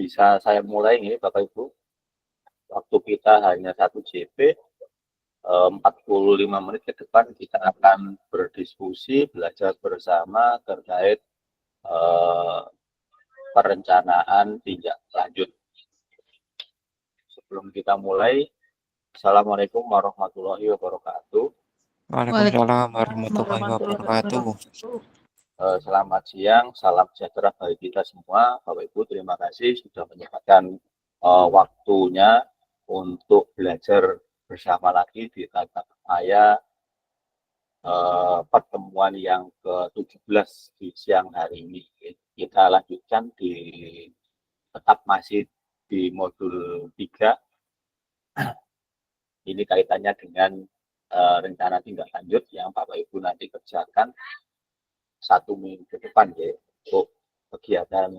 bisa saya mulai nih Bapak Ibu. Waktu kita hanya 1 JP, 45 menit ke depan kita akan berdiskusi, belajar bersama terkait perencanaan tindak lanjut. Sebelum kita mulai, Assalamualaikum warahmatullahi wabarakatuh. Waalaikumsalam warahmatullahi wabarakatuh. Selamat siang, salam sejahtera bagi kita semua. Bapak Ibu, terima kasih sudah menyempatkan waktunya untuk belajar bersama lagi di tatap saya pertemuan yang ke-17 di siang hari ini. Kita lanjutkan tetap masih di modul 3. Ini kaitannya dengan rencana tindak lanjut yang Bapak Ibu nanti kerjakan 1 minggu ke depan ya, untuk kegiatan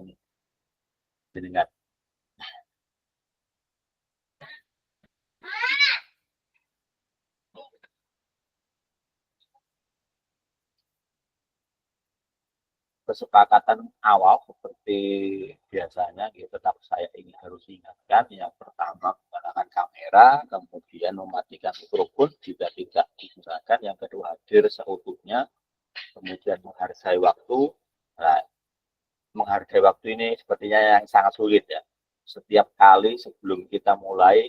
jenengan. Kesepakatan awal seperti biasanya tetap saya harus ingatkan, yang pertama menggunakan kamera, kemudian mematikan mikrofon jika tidak digunakan, yang kedua hadir seutuhnya, kemudian menghargai waktu. Nah, menghargai waktu ini sepertinya yang sangat sulit ya. Setiap kali sebelum kita mulai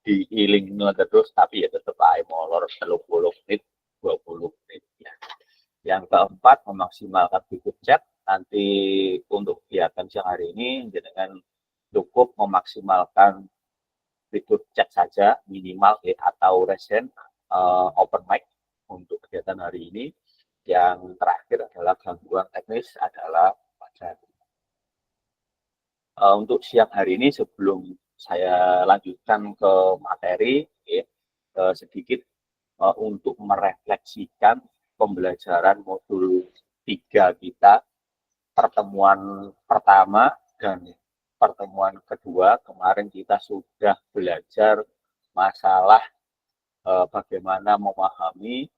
diiling terus, tapi ya tetap aja molor 30 menit, 20 menit ya. Yang keempat, memaksimalkan fitur chat. Nanti untuk kegiatan siang hari ini dengan cukup memaksimalkan fitur chat saja minimal ya, atau resen open mic untuk kegiatan hari ini. Yang terakhir adalah gangguan teknis adalah wajar. Untuk siang hari ini sebelum saya lanjutkan ke materi ya, sedikit untuk merefleksikan pembelajaran modul 3 kita, pertemuan pertama dan pertemuan kedua. Kemarin kita sudah belajar masalah bagaimana memahami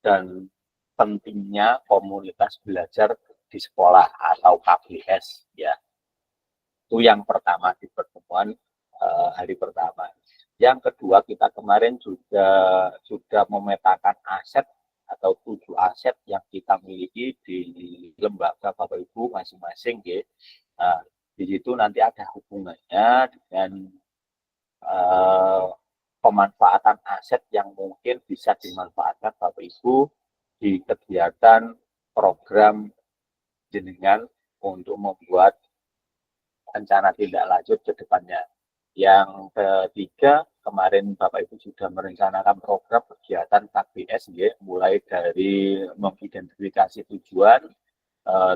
dan pentingnya komunitas belajar di sekolah atau KBS ya. Itu yang pertama di pertemuan hari pertama. Yang kedua, kita kemarin juga sudah memetakan aset atau 7 aset yang kita miliki di lembaga Bapak Ibu masing-masing ya. Nah, di situ nanti ada hubungannya dengan pemanfaatan aset yang mungkin bisa dimanfaatkan Bapak Ibu di kegiatan program jenengan untuk membuat rencana tindak lanjut ke depannya. Yang ketiga, kemarin Bapak Ibu sudah merencanakan program kegiatan KBS ya, mulai dari mengidentifikasi tujuan,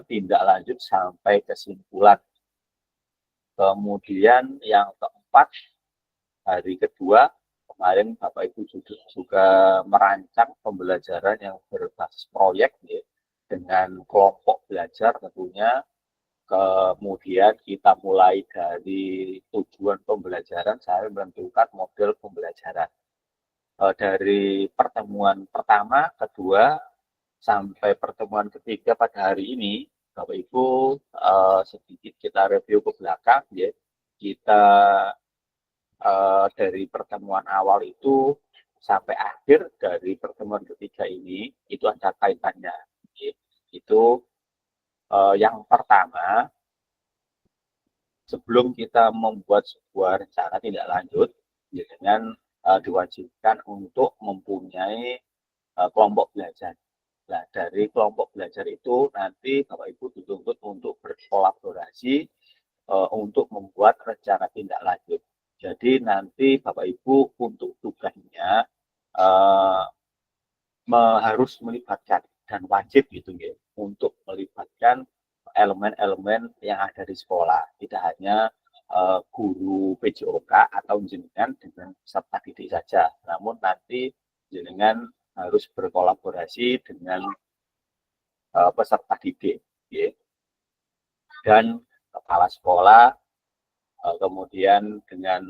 tindak lanjut sampai kesimpulan. Kemudian yang keempat, hari kedua, kemarin Bapak Ibu juga merancang pembelajaran yang berbasis proyek ya, dengan kelompok belajar tentunya. Kemudian kita mulai dari tujuan pembelajaran, saya menentukan model pembelajaran. Dari pertemuan pertama, kedua, sampai pertemuan ketiga pada hari ini, Bapak Ibu sedikit kita review ke belakang ya. Kita dari pertemuan awal itu sampai akhir dari pertemuan ketiga ini, itu ada kaitannya. Ya. Itu yang pertama, sebelum kita membuat sebuah rencana tindak lanjut, dengan diwajibkan untuk mempunyai kelompok belajar. Nah, dari kelompok belajar itu nanti Bapak Ibu dituntut untuk berkolaborasi untuk membuat rencana tindak lanjut. Jadi nanti Bapak Ibu untuk tugasnya harus melibatkan dan wajib gitu ya, untuk melibatkan elemen-elemen yang ada di sekolah, tidak hanya guru PJOK atau jenengan dengan peserta didik saja, namun nanti jenengan harus berkolaborasi dengan peserta didik ya, dan kepala sekolah, kemudian dengan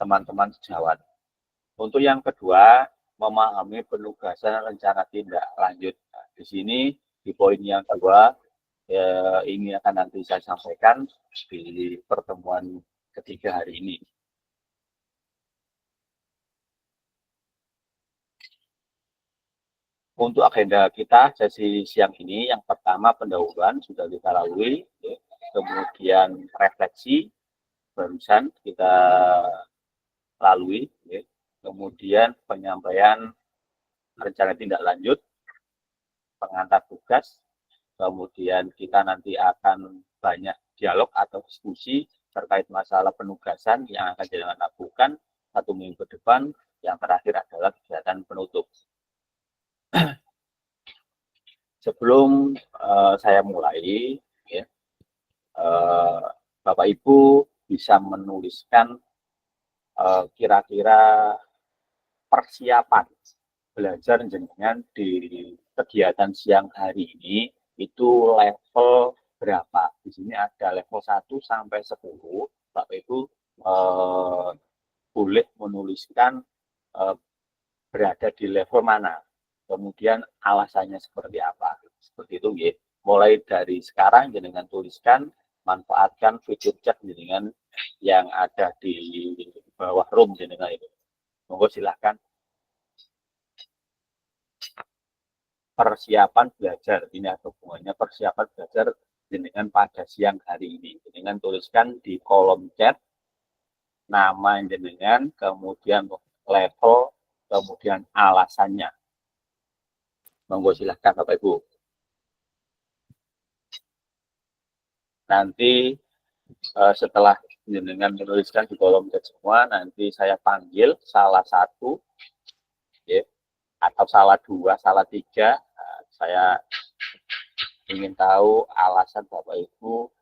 teman-teman sejawat. Untuk yang kedua, memahami penugasan rencana tindak lanjut. Nah, di sini di poin yang kedua, ini akan nanti saya sampaikan di pertemuan ketiga hari ini. Untuk agenda kita sesi siang ini, yang pertama pendahuluan sudah kita lalui, ya. Kemudian refleksi barusan kita lalui, ya. Kemudian penyampaian rencana tindak lanjut, pengantar tugas, kemudian kita nanti akan banyak dialog atau diskusi terkait masalah penugasan yang akan kita lakukan 1 minggu ke depan. Yang terakhir adalah kegiatan penutup. Sebelum saya mulai, ya, Bapak Ibu bisa menuliskan kira-kira persiapan belajar jenengan di kegiatan siang hari ini itu level berapa. Di sini ada level 1 sampai 10. Bapak Ibu boleh menuliskan berada di level mana, kemudian alasannya seperti apa. Seperti itu, ya. Mulai dari sekarang jenengan tuliskan, manfaatkan fitur chat jenengan yang ada di bawah room jenengan itu. Monggo silahkan. Persiapan belajar, ini ada hubungannya persiapan belajar jenengan pada siang hari ini. Jenengan tuliskan di kolom chat nama jenengan, kemudian level, kemudian alasannya. Monggo silahkan Bapak Ibu. Nanti setelah jenengan menuliskan di kolom chat semua, nanti saya panggil salah satu, ya, atau salah 2, salah 3. Saya ingin tahu alasan Bapak Ibu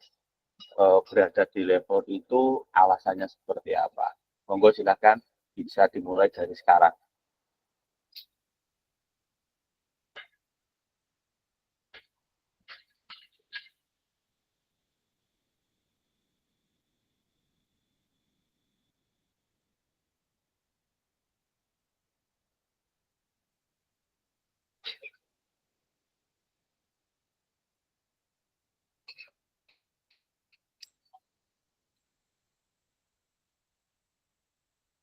berada di level itu, alasannya seperti apa. Monggo silakan, bisa dimulai dari sekarang.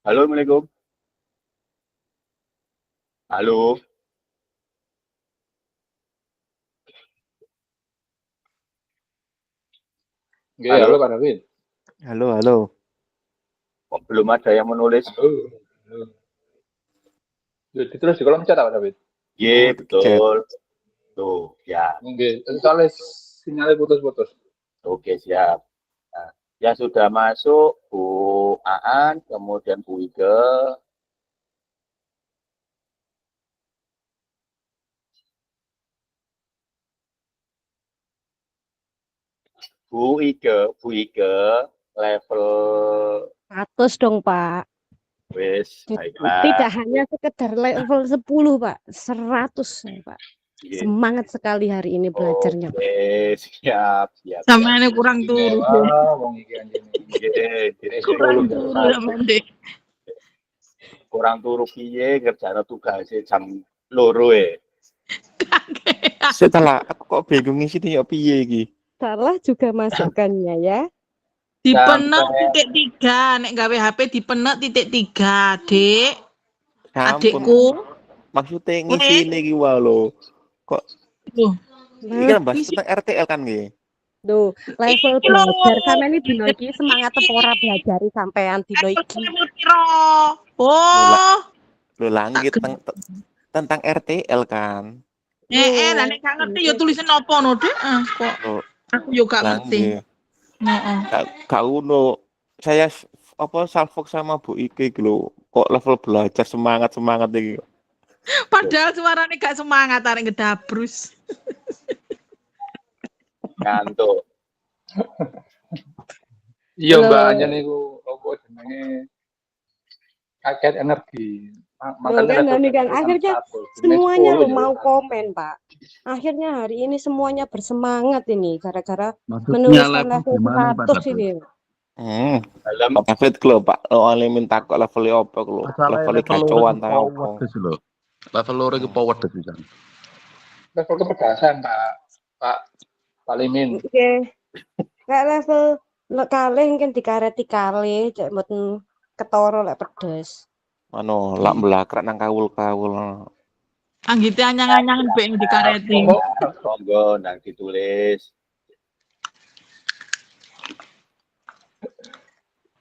Halo, Assalamualaikum. Halo. Halo Pak David. Halo. Kok belum ada yang menulis? Halo. Ditulis di kolom chat Pak David. Iya, betul. Tuh, ya. Oke, soalnya sinyalnya putus-putus. Oke, siap. Nah, yang sudah masuk Bu Aan, kemudian Bu Ige. Bu Ige level 100 dong, Pak. wis, baiklah. Tidak hanya sekedar level 10, Pak. 100, Pak. Iya. Semangat sekali hari ini belajarnya, Pak. Oke, siap. Samane kurang turu. Wong iki anjene. Iya, Kurang turu samane. kurang turu piye ngerjano tugasnya jam 2 ya. Setelah aku kok bingung ngisi ya piye iki. Salah juga masukannya ya. Dipenek titik 3, nek gawe HP dipenek titik 3, Dik. Adikku. Maksudnya ngisi iki wae lho. Kok iki kan bahas tentang RTL kan nggih. Tuh, level belajar sama ini dino iki semangat ora belajar sampean dino iki. Oh. Lho langit tentang RTL kan. Lah nek gak ngerti ya tulisan apa no, Dik? Kok aku yo gak ngerti. Heeh. Gak uno. Saya salfok sama Bu Ike iki lho. Kok level belajar semangat iki. Padahal suarane gak semangat arek ngedabrus. Ngantuk. Iya Mbak, hanya niku apa jenenge kaget energi. Makanya kan akhirnya semuanya lo mau komen, Pak. Akhirnya hari ini semuanya bersemangat ini gara-gara menuliskan level 100 ini. Dalam David lho Pak, oleh minta kok level apa lho. Level kacauan ta opo. Level loro iki power bisa. Level kepedasan Pak Pak Limin. Nggih. Lek level kalih mungkin dikareti kalih cek mboten ketara lek pedes. Anu, lak belakrak nang kawul-kawul. Anggite anyang-anyangan mbek yang dikareti. Monggo ndang ditulis.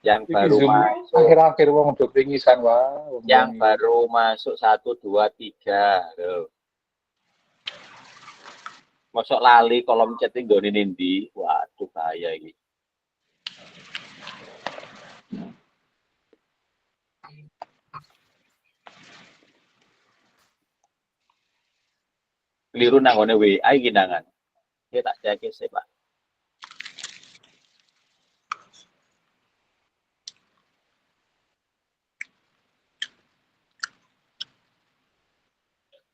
Yang Iki baru Zoom masuk, akhir-akhir wong do pringisan wae. yang baru masuk 1, 2, 3. Loh. Mosok lali kolom chat iki nggone ndi? Waduh bahaya iki. Keliru nang ngone WA iki nangan. Iki tak cek sih, Pak.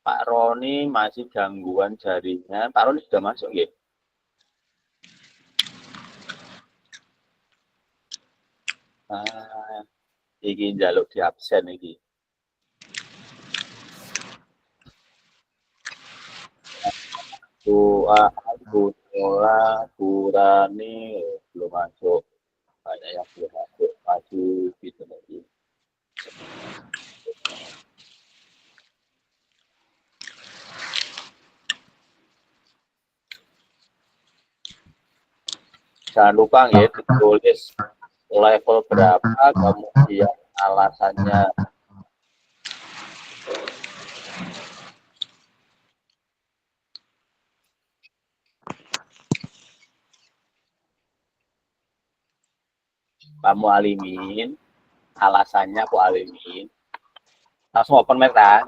Pak Roni masih gangguan jaringan. Pak Roni sudah masuk ya? Iki njaluk di absen iki. Kurani belum masuk. Banyak yang belum masuk. Maju gitu lagi. Jangan lupa ya ditulis level berapa, kemudian alasannya. Kamu alimin, alasannya aku alimin. Langsung open mic ya.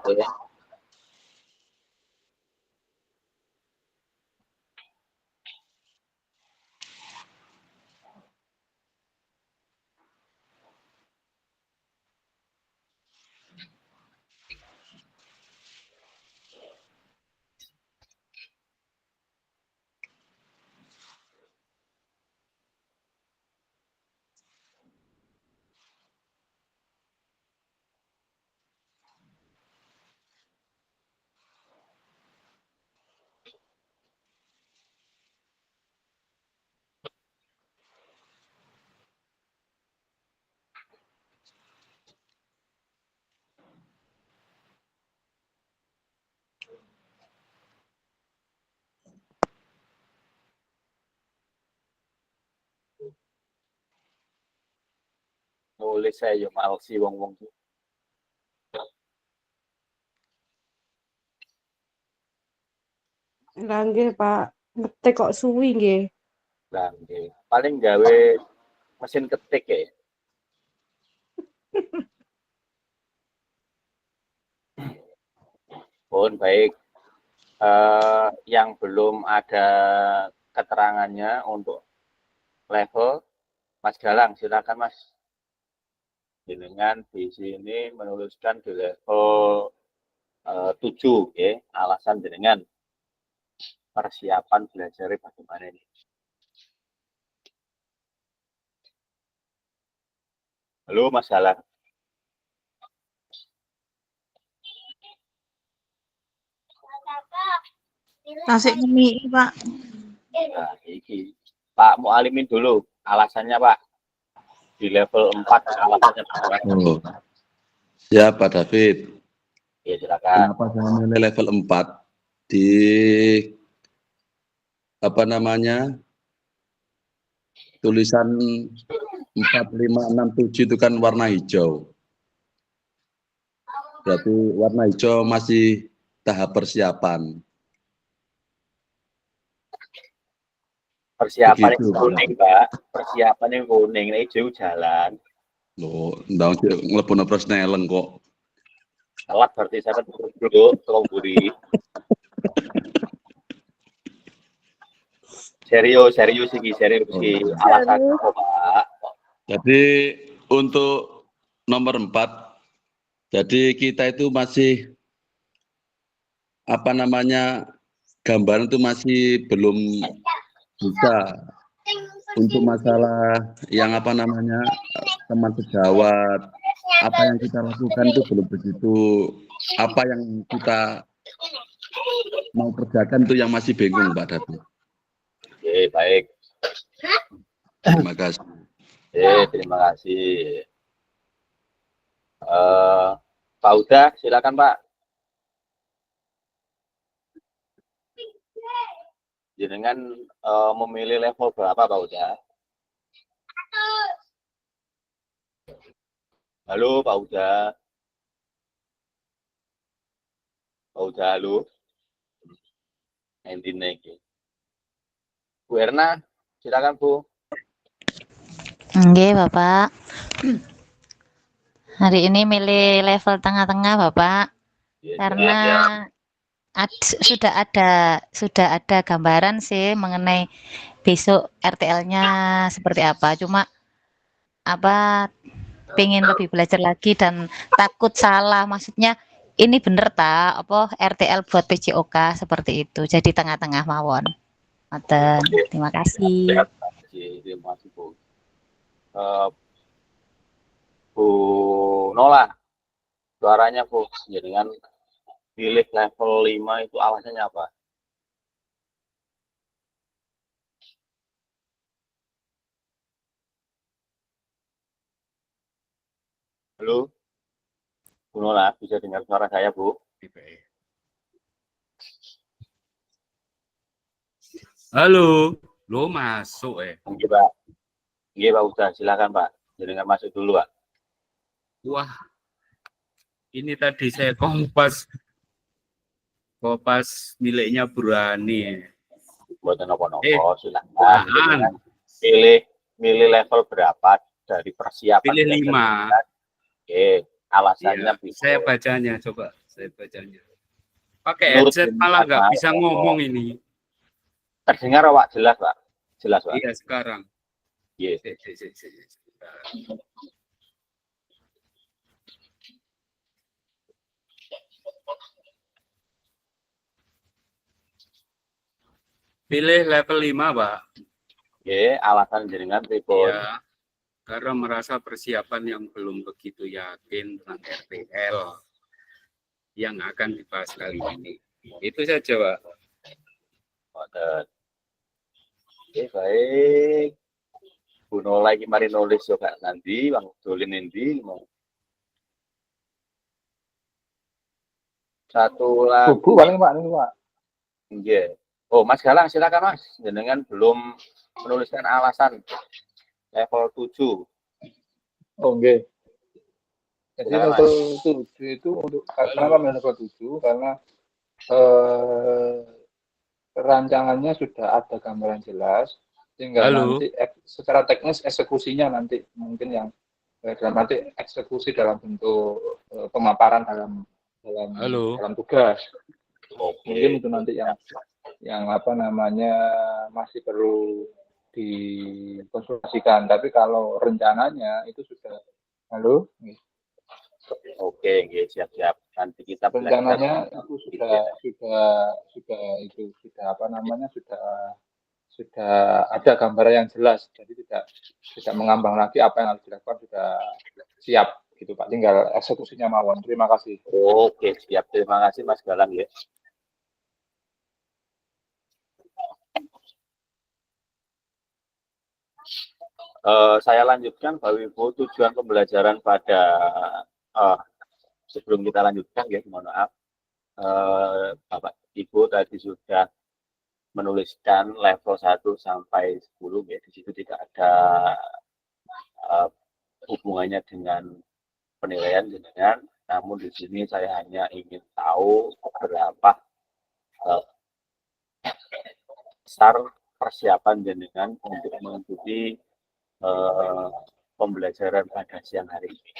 Nulis saya yo males sih wong-wong. Lah nggih, Pak. Ngetik kok suwi nggih. Lah nggih. Paling gawe mesin ketik ya. Pun baik. Yang belum ada keterangannya untuk level, Mas Galang, silakan Mas. Dengan di sini menuliskan di level 7, ya. Alasan dengan persiapan belajar bagaimana ini. Halo Mas Galang. Tasik mie, Pak. Nah, iki. Pak Mualimin dulu, alasannya Pak. Di level 4 alasannya Pak. Oh. Ya Pak David. Ya silakan. Kenapa saya memilih level 4 di apa namanya? Tulisan 4, 5, 6, 7 itu kan warna hijau. Berarti warna hijau masih tahap persiapan. Persiapan Begitu, yang kuning, Pak. Persiapan yang kuning, ini hijau jalan. Loh, ndang nglebokno presneleng kok. Telat berarti saya dulu tolong buri. Serius iki. Alasan apa, Pak? Jadi untuk nomor 4, jadi kita itu masih apa namanya, gambaran itu masih belum bisa untuk masalah yang apa namanya teman sejawat, apa yang kita lakukan itu belum begitu, apa yang kita mau kerjakan itu yang masih bingung Pak David. Baik. Terima kasih. Terima kasih. Pak Uda, silakan Pak. Jenengan memilih level berapa Pak Uda? Halo Pak Uda. Pak Uda, halo. Endine iki. Bu Erna, silakan Bu. Nggih, Bapak. Hari ini milih level tengah-tengah, Bapak. Karena sudah ada gambaran sih mengenai besok RTL-nya seperti apa. Cuma pengen lebih belajar lagi dan takut salah. Maksudnya ini bener tak RTL buat PJOK seperti itu. Jadi tengah-tengah mawon. Ngoten. Terima kasih. Terima kasih Bu. Bu Nola, suaranya Bu, dengan pilih level 5 itu alasannya apa? Halo, Bu Nola, bisa dengar suara saya Bu? Halo, lo masuk Iya Pak. Iya Pak Uda, silakan Pak. Jenengan masuk dulu Pak. Wah, ini tadi saya kompas miliknya Burani. Buat nopo-nopo, silakan. Jenengan pilih level berapa dari persiapan? Pilih 5. Oke, alasannya Ya, saya bacanya, coba saya bacanya. Pakai headset malah nggak bisa ngomong ini. Terdengar Pak, jelas Pak? Jelas Pak? Iya, sekarang. Iya. Pilih level 5, Pak. Oke, alasan jenengan pripun? Ya, karena merasa persiapan yang belum begitu yakin tentang RTL yang akan dibahas kali ini. Itu saja, Pak. Oke, baik. Bu Nola iki mari nulis yo Kak nanti Bang Dolin endi mau. Satu lagi. Buku paling Pak ini Pak. Nggih. Oh, Mas Galang silakan Mas. Jenengan belum menuliskan alasan level 7. Oh, nggih. Jadi level 7 itu untuk kenapa level 7? Karena rancangannya sudah ada gambaran jelas, tinggal nanti secara teknis eksekusinya nanti mungkin yang dalam nanti eksekusi dalam bentuk pemaparan dalam tugas. Mungkin itu nanti yang apa namanya masih perlu dikonsultasikan. Tapi kalau rencananya itu sudah Oke, siap-siap. Nanti kita rencananya itu sudah ada gambaran yang jelas. Jadi tidak mengambang lagi apa yang harus dilakukan, sudah siap gitu Pak. Tinggal eksekusinya mawon. Terima kasih. Oke, siap. Terima kasih Mas Galang ya. Saya lanjutkan Bapak Ibu, tujuan pembelajaran pada sebelum kita lanjutkan ya, mohon maaf, Bapak Ibu tadi sudah menuliskan level 1 sampai 10 ya, di situ tidak ada hubungannya dengan penilaian jenengan, namun di sini saya hanya ingin tahu berapa besar persiapan jenengan untuk mengikuti pembelajaran pada siang hari ini.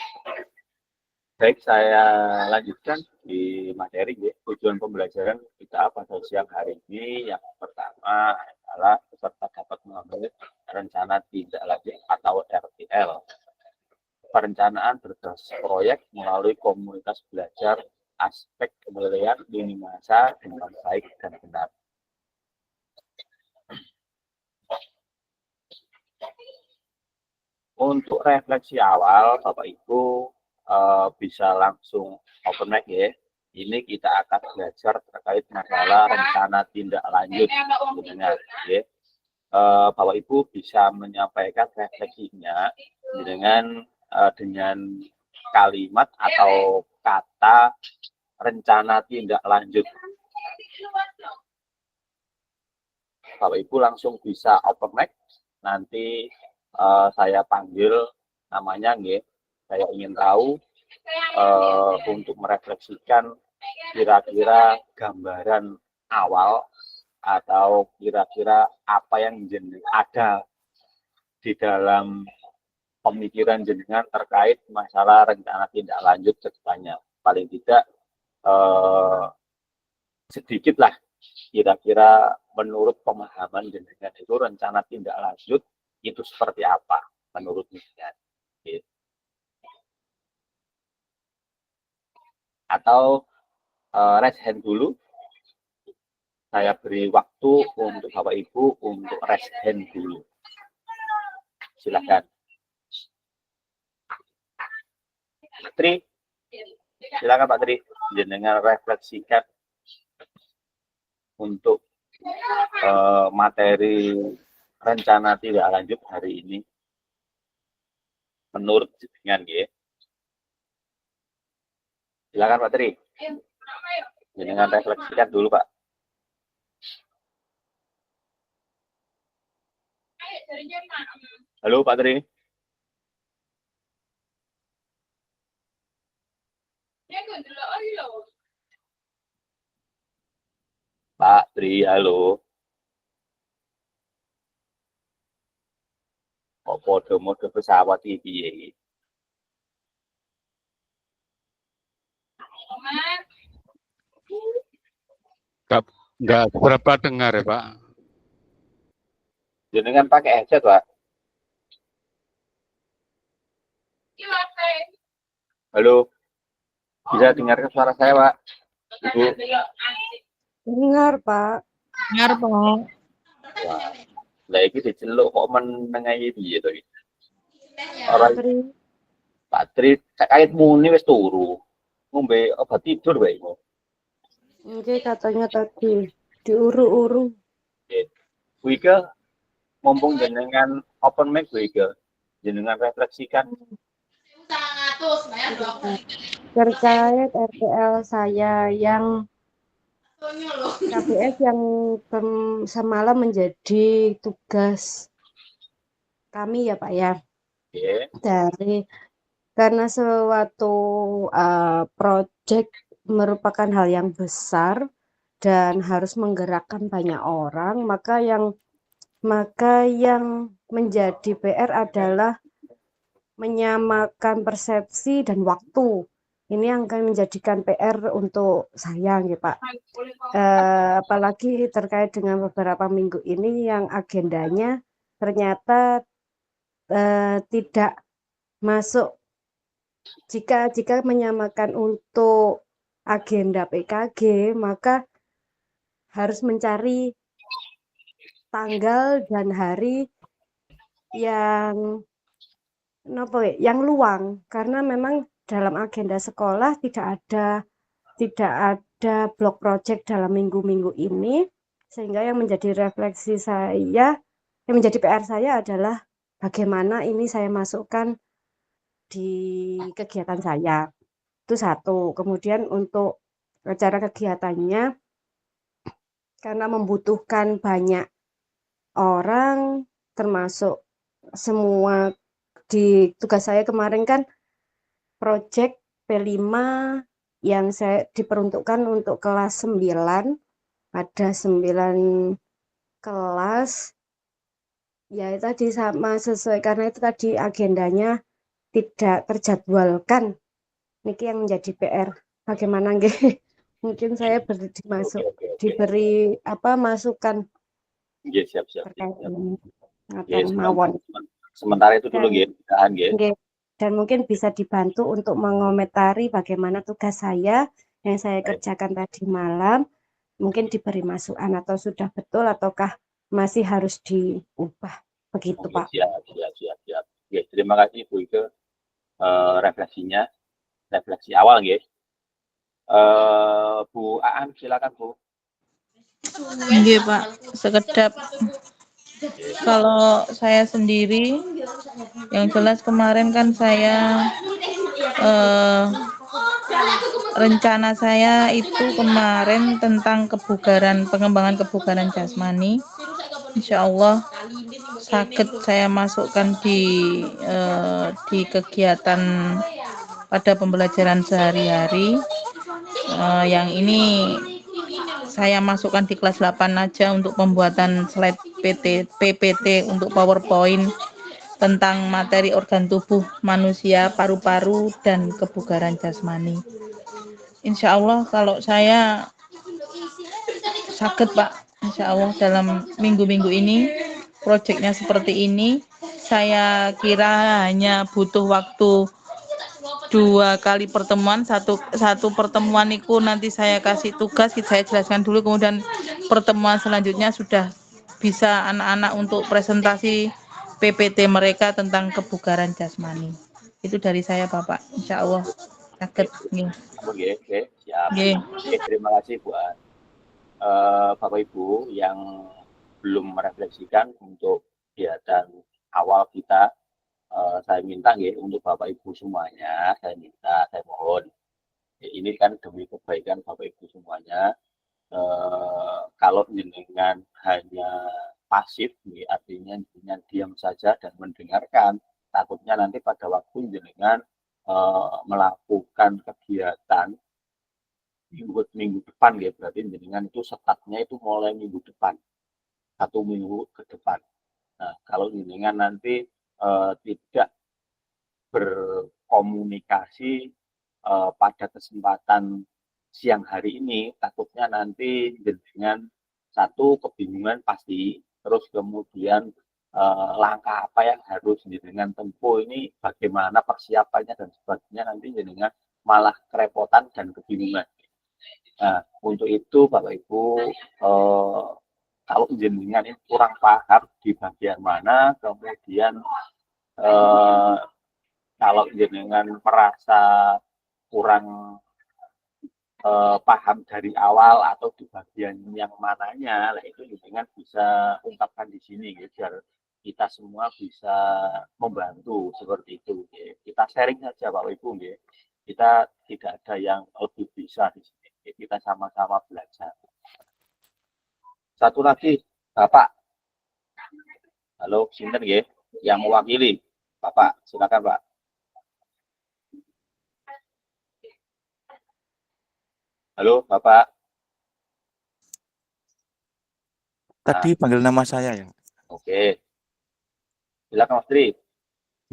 Baik, saya lanjutkan di materi ya. Tujuan pembelajaran kita pada siang hari ini yang pertama adalah peserta dapat mengambil rencana tindak lanjut atau RTL. Perencanaan berbasis proyek melalui komunitas belajar aspek penilaian lini masa dengan baik dan benar. Untuk refleksi awal, Bapak Ibu bisa langsung open mic ya. Ini kita akan belajar terkait masalah rencana tindak lanjut dengan ya. Bapak Ibu bisa menyampaikan refleksinya dengan kalimat atau kata rencana tindak lanjut. Bapak Ibu langsung bisa open mic, nanti saya panggil namanya nggih. Saya ingin tahu untuk merefleksikan kira-kira gambaran awal atau kira-kira apa yang ada di dalam pemikiran jenengan terkait masalah rencana tindak lanjut ke depannya. Paling tidak sedikit lah kira-kira menurut pemahaman jenengan itu rencana tindak lanjut itu seperti apa menurut jenengan. Atau raise hand dulu. Saya beri waktu untuk Bapak Ibu untuk raise hand dulu. Silakan. Pak Tri, silakan Pak Tri, jenengan refleksikan untuk materi rencana tindak lanjut hari ini menurut jenengan ya. Silakan Pak Tri. Jenengan refleksikan dulu Pak. Halo Pak Tri. Pak Tri, halo. Kok mode pesawat iki? Enggak berapa dengar ya Pak. Jenengan pakai headset Pak. Halo. Bisa dengarkan suara saya Pak? Ibu. Dengar, Pak. Dengar, Pak. Wah. Lah iki diceluk kok menengahi piye to iki? Pak Tri, kait muni wis turu. Ngombe obat tidur wae iku. Oke, katanya tadi diuru-uru. Wike, mumpung jenengan open mic Wike, jenengan refleksikan. Terkait RTL saya yang KPS yang semalam menjadi tugas kami ya Pak ya. Karena suatu proyek merupakan hal yang besar dan harus menggerakkan banyak orang, maka yang menjadi PR adalah menyamakan persepsi dan waktu. Ini yang akan menjadikan PR untuk saya, ya Pak. Apalagi terkait dengan beberapa minggu ini yang agendanya ternyata tidak masuk. Jika menyamakan untuk agenda PKG, maka harus mencari tanggal dan hari yang luang, karena memang dalam agenda sekolah tidak ada blok project dalam minggu-minggu ini, sehingga yang menjadi refleksi saya, yang menjadi PR saya adalah bagaimana ini saya masukkan di kegiatan saya. Itu satu. Kemudian untuk acara kegiatannya, karena membutuhkan banyak orang, termasuk semua di tugas saya kemarin kan proyek P5 yang saya diperuntukkan untuk kelas 9, ada 9 kelas, ya tadi sama sesuai, karena itu tadi agendanya tidak terjadwalkan. Niki yang menjadi PR. Bagaimana nggih? Mungkin saya diberi masukan. Nggih, siap. Mawon. Sementara itu dulu nggih, dan mungkin bisa dibantu untuk mengomentari bagaimana tugas saya yang saya kerjakan tadi malam, mungkin diberi masukan atau sudah betul ataukah masih harus diubah, begitu Pak. Siap. Ya, terima kasih Bu Ike refleksinya, refleksi awal nggih. Bu Aan silakan Bu. Nggih Pak, sekedap Kalau saya sendiri, yang jelas kemarin kan saya eh, rencana saya itu kemarin tentang kebugaran, pengembangan kebugaran jasmani. Insya Allah sakit saya masukkan di kegiatan pada pembelajaran sehari-hari. Yang ini saya masukkan di kelas 8 aja untuk pembuatan slide PPT untuk PowerPoint tentang materi organ tubuh manusia, paru-paru, dan kebugaran jasmani. Insya Allah kalau saya sakit Pak, Insya Allah dalam minggu-minggu ini, proyeknya seperti ini, saya kira hanya butuh waktu 2 kali pertemuan, satu pertemuan itu nanti saya kasih tugas, saya jelaskan dulu, kemudian pertemuan selanjutnya sudah bisa anak-anak untuk presentasi PPT mereka tentang kebugaran jasmani. Itu dari saya Bapak, Insya Allah sakit. Oke, siap. Nggih. Oke, terima kasih buat Bapak Ibu yang belum merefleksikan untuk kegiatan awal kita. Saya minta untuk Bapak Ibu semuanya, saya mohon, ini kan demi kebaikan Bapak Ibu semuanya. Kalau jenengan hanya pasif, artinya jenengan diam saja dan mendengarkan, takutnya nanti pada waktu jenengan melakukan kegiatan minggu depan, berarti jenengan itu startnya itu mulai minggu depan, 1 minggu ke depan. Nah, kalau jenengan nanti tidak berkomunikasi pada kesempatan siang hari ini, takutnya nanti jenengan satu kebingungan pasti, terus kemudian langkah apa yang harus jenengan tempuh ini, bagaimana persiapannya dan sebagainya, nanti jenengan malah kerepotan dan kebingungan. Nah, untuk itu Bapak Ibu, kalau jenengan ini kurang paham di bagian mana, kemudian kalau jenengan merasa kurang paham dari awal atau di bagian yang mananya, lah itu jenengan bisa ungkapkan di sini, biar kita semua bisa membantu seperti itu. Kita sharing saja Bapak Ibu, kita tidak ada yang lebih bisa di sini, kita sama-sama belajar. Satu lagi, Bapak. Halo, sinten nggih, yang mewakili. Bapak, silakan Pak. Halo, Bapak. Tadi panggil nama saya ya. Oke. Silakan Mas Tri.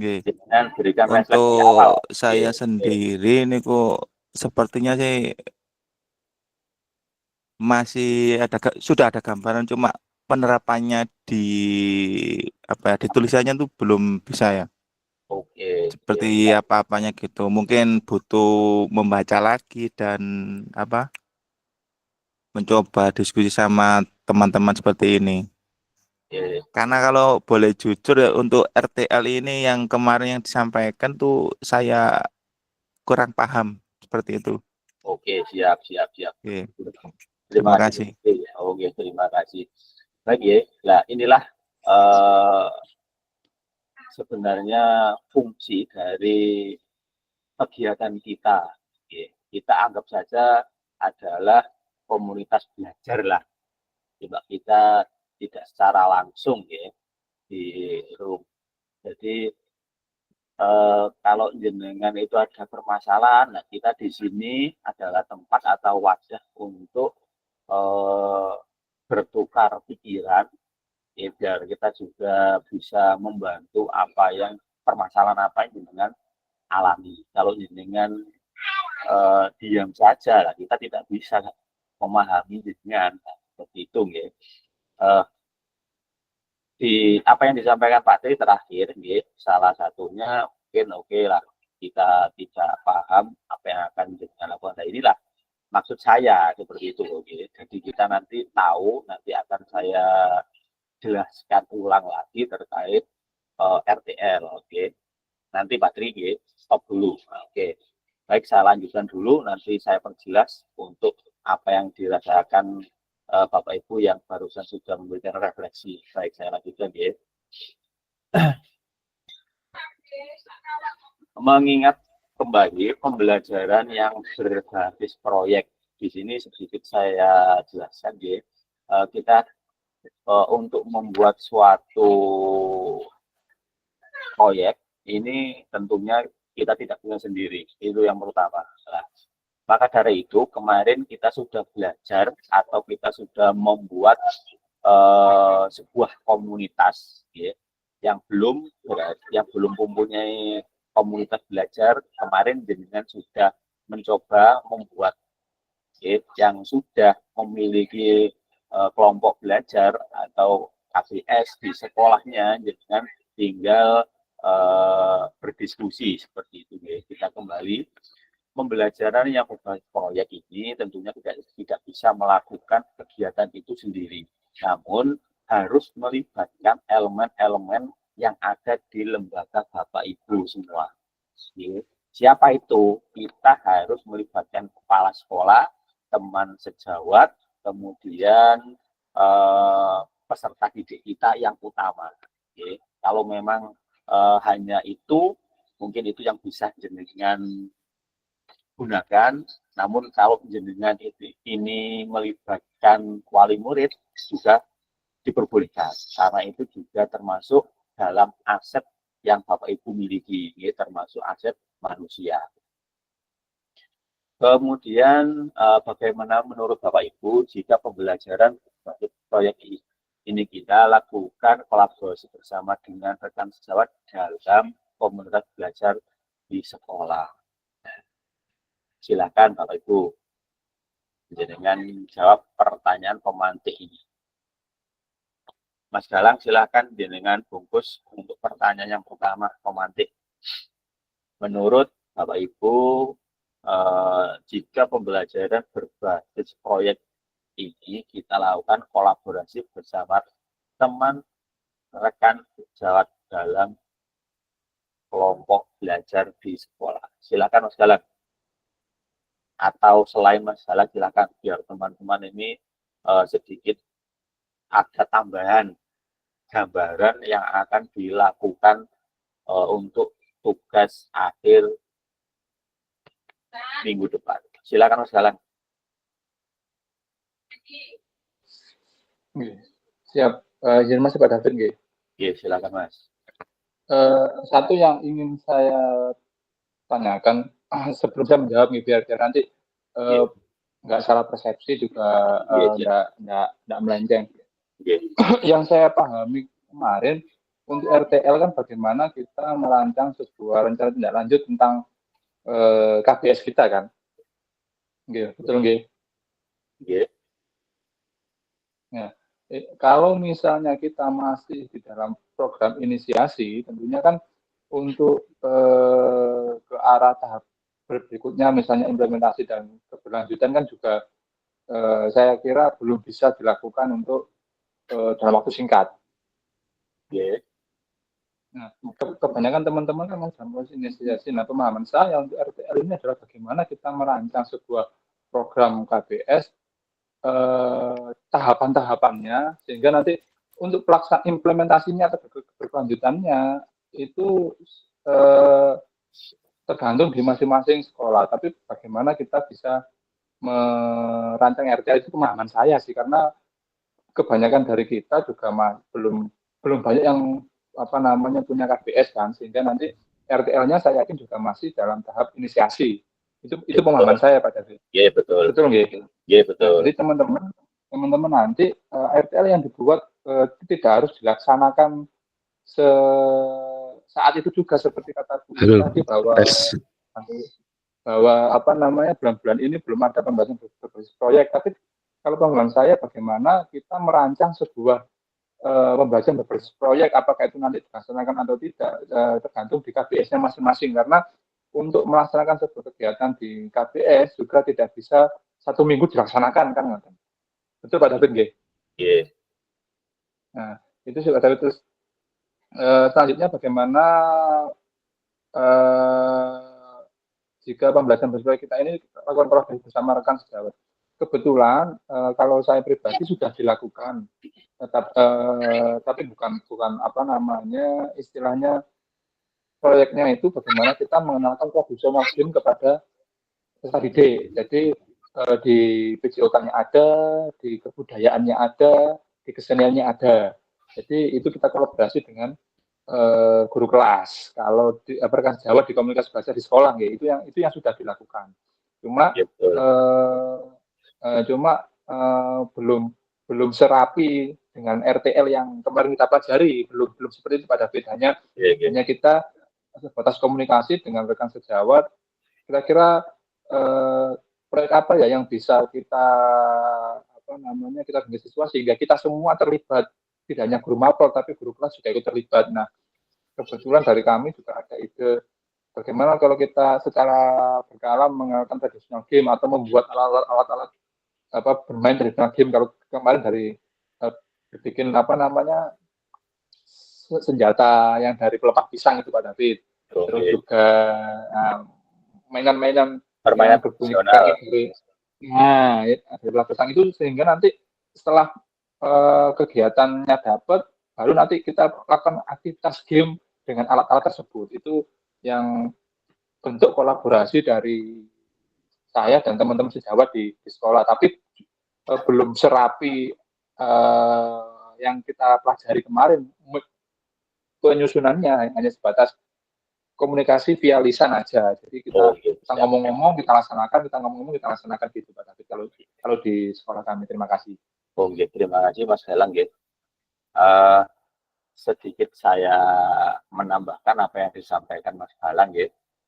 Dengan berikan untuk awal. Saya sendiri ini kok sepertinya sih masih sudah ada gambaran, cuma penerapannya di di tulisannya tuh belum bisa ya. Oke. Seperti apa-apanya gitu. Mungkin butuh membaca lagi dan mencoba diskusi sama teman-teman seperti ini. Karena kalau boleh jujur ya, untuk RTL ini yang kemarin yang disampaikan tuh saya kurang paham seperti itu. Oke, siap. Oke. Terima kasih. Oke, terima kasih. Baik, nah inilah sebenarnya fungsi dari kegiatan kita. Kita anggap saja adalah komunitas belajar lah. Coba kita tidak secara langsung di room. Jadi kalau jenengan itu ada permasalahan, nah kita di sini adalah tempat atau wadah untuk bertukar pikiran, biar kita juga bisa membantu permasalahan apa yang jenengan alami. Kalau jenengan diam saja, lah kita tidak bisa memahami jenengan, seperti itu di apa yang disampaikan Pak Tri terakhir, salah satunya mungkin oke lah, kita tidak paham apa yang akan jenengan lakukan. Nah, inilah maksud saya seperti itu. Jadi kita nanti tahu, nanti akan saya jelaskan ulang lagi terkait RTL. Nanti Pak Tri stop dulu. Baik, saya lanjutkan dulu, nanti saya perjelas untuk apa yang dirasakan Bapak Ibu yang barusan sudah memberikan refleksi. Baik, saya lanjutkan ya. Mengingat kembali pembelajaran yang berbasis proyek, di sini sedikit saya jelaskan ya. Kita untuk membuat suatu proyek ini tentunya kita tidak punya sendiri, itu yang pertama. Nah, maka dari itu kemarin kita sudah belajar atau kita sudah membuat sebuah komunitas ya, yang belum mempunyai komunitas belajar. Kemarin dengan sudah mencoba membuat ya, yang sudah memiliki kelompok belajar atau KBS di sekolahnya, dengan tinggal berdiskusi seperti itu ya. Kita kembali pembelajaran yang berbasis proyek ini tentunya tidak bisa melakukan kegiatan itu sendiri, namun harus melibatkan elemen-elemen yang ada di lembaga Bapak Ibu semua. Siapa itu? Kita harus melibatkan kepala sekolah, teman sejawat, kemudian peserta didik kita yang utama. Kalau memang hanya itu, mungkin itu yang bisa jenengan gunakan. Namun kalau jenengan ini melibatkan wali murid juga diperbolehkan, karena itu juga termasuk dalam aset yang Bapak Ibu miliki, termasuk aset manusia. Kemudian bagaimana menurut Bapak Ibu jika pembelajaran proyek ini kita lakukan kolaborasi bersama dengan rekan sejawat dalam komunitas belajar di sekolah? Silakan Bapak Ibu dengan jawab pertanyaan pemantik ini. Mas Galang, silakan dengan bungkus untuk pertanyaan yang pertama pemantik. Menurut Bapak Ibu, jika pembelajaran berbasis proyek ini kita lakukan kolaborasi bersama teman rekan sejawat dalam kelompok belajar di sekolah. Silakan Mas Galang. Atau selain Mas Galang, silakan biar teman-teman ini sedikit ada tambahan gambaran yang akan dilakukan untuk tugas akhir minggu depan. Silakan Mas Galang. Siap, izin Mas Pak David nggih. Iya, silakan Mas. Satu yang ingin saya tanyakan sebelum saya menjawab nih, biar nanti nggak salah persepsi juga, nggak melenceng. Yang saya pahami kemarin untuk RTL kan bagaimana kita merancang sebuah rencana tindak lanjut tentang KBS kita kan, betul nggih? Nah, kalau misalnya kita masih di dalam program inisiasi, tentunya kan untuk ke arah tahap berikutnya, misalnya implementasi dan keberlanjutan kan juga saya kira belum bisa dilakukan untuk dalam waktu singkat. Nah, kebanyakan teman-teman kan dalam proses inisiasi. Nah, pemahaman saya untuk RTL ini adalah bagaimana kita merancang sebuah program KBS, tahapan-tahapannya, sehingga nanti untuk pelaksanaan implementasinya atau berkelanjutannya itu tergantung di masing-masing sekolah. Tapi bagaimana kita bisa merancang RTL itu pemahaman saya sih, karena kebanyakan dari kita juga belum banyak yang punya KBS kan, sehingga nanti RTL-nya saya yakin juga masih dalam tahap inisiasi. Itu pemahaman saya Pak David. Iya, betul. Betul nggih? Iya, betul. Jadi teman-teman nanti RTL yang dibuat tidak harus dilaksanakan saat itu juga, seperti kata Bu tadi bahwa bulan-bulan ini belum ada pembahasan berbasis proyek. Tapi kalau pemahaman saya bagaimana kita merancang sebuah pembahasan berbasis proyek, apakah itu nanti dilaksanakan atau tidak tergantung di KBS-nya masing-masing, karena untuk melaksanakan sebuah kegiatan di KBS juga tidak bisa 1 minggu dilaksanakan kan. Betul Pak David nggih? Iya. Nah, itu Pak David. Terus selanjutnya bagaimana jika pembelajaran berbasis kita ini lakukan kolaborasi bersama rekan sejawat. kebetulan kalau saya pribadi sudah dilakukan, tapi bukan apa namanya istilahnya proyeknya itu bagaimana kita mengenalkan tradisional game kepada peserta didik. Jadi di PJOK-nya ada, di kebudayaannya ada, di keseniannya ada. Jadi itu kita kolaborasi dengan guru kelas. Kalau di rekan Jawa di komunitas bahasa di sekolah, ya, itu yang sudah dilakukan. Cuma belum serapi dengan RTL yang kemarin kita pelajari, belum seperti itu pada bedanya. Hanya kita sebatas komunikasi dengan rekan sejawat. Kira-kira proyek apa ya yang bisa kita bagi siswa sehingga kita semua terlibat, tidak hanya guru mapel tapi guru kelas juga ikut terlibat. Nah, kebetulan dari kami juga ada ide bagaimana kalau kita secara berkala mengenalkan tradisional game atau membuat alat-alat bermain tradisional game. Kalau kemarin dari bikin senjata yang dari pelepah pisang itu Pak David. Terus juga mainan-mainan permainan berbunyi dari pelepah pisang itu, sehingga nanti setelah kegiatannya dapat, baru nanti kita lakukan aktivitas game dengan alat-alat tersebut. Itu yang bentuk kolaborasi dari saya dan teman-teman sejawat di sekolah, tapi belum serapi yang kita pelajari kemarin. Penyusunannya hanya sebatas komunikasi via lisan aja. Jadi kita ngomong-ngomong, kita laksanakan, kita ngomong-ngomong, kita laksanakan gitu Pak David. Kalau di sekolah kami. Terima kasih. Terima kasih Mas Galang. Sedikit saya menambahkan apa yang disampaikan Mas Galang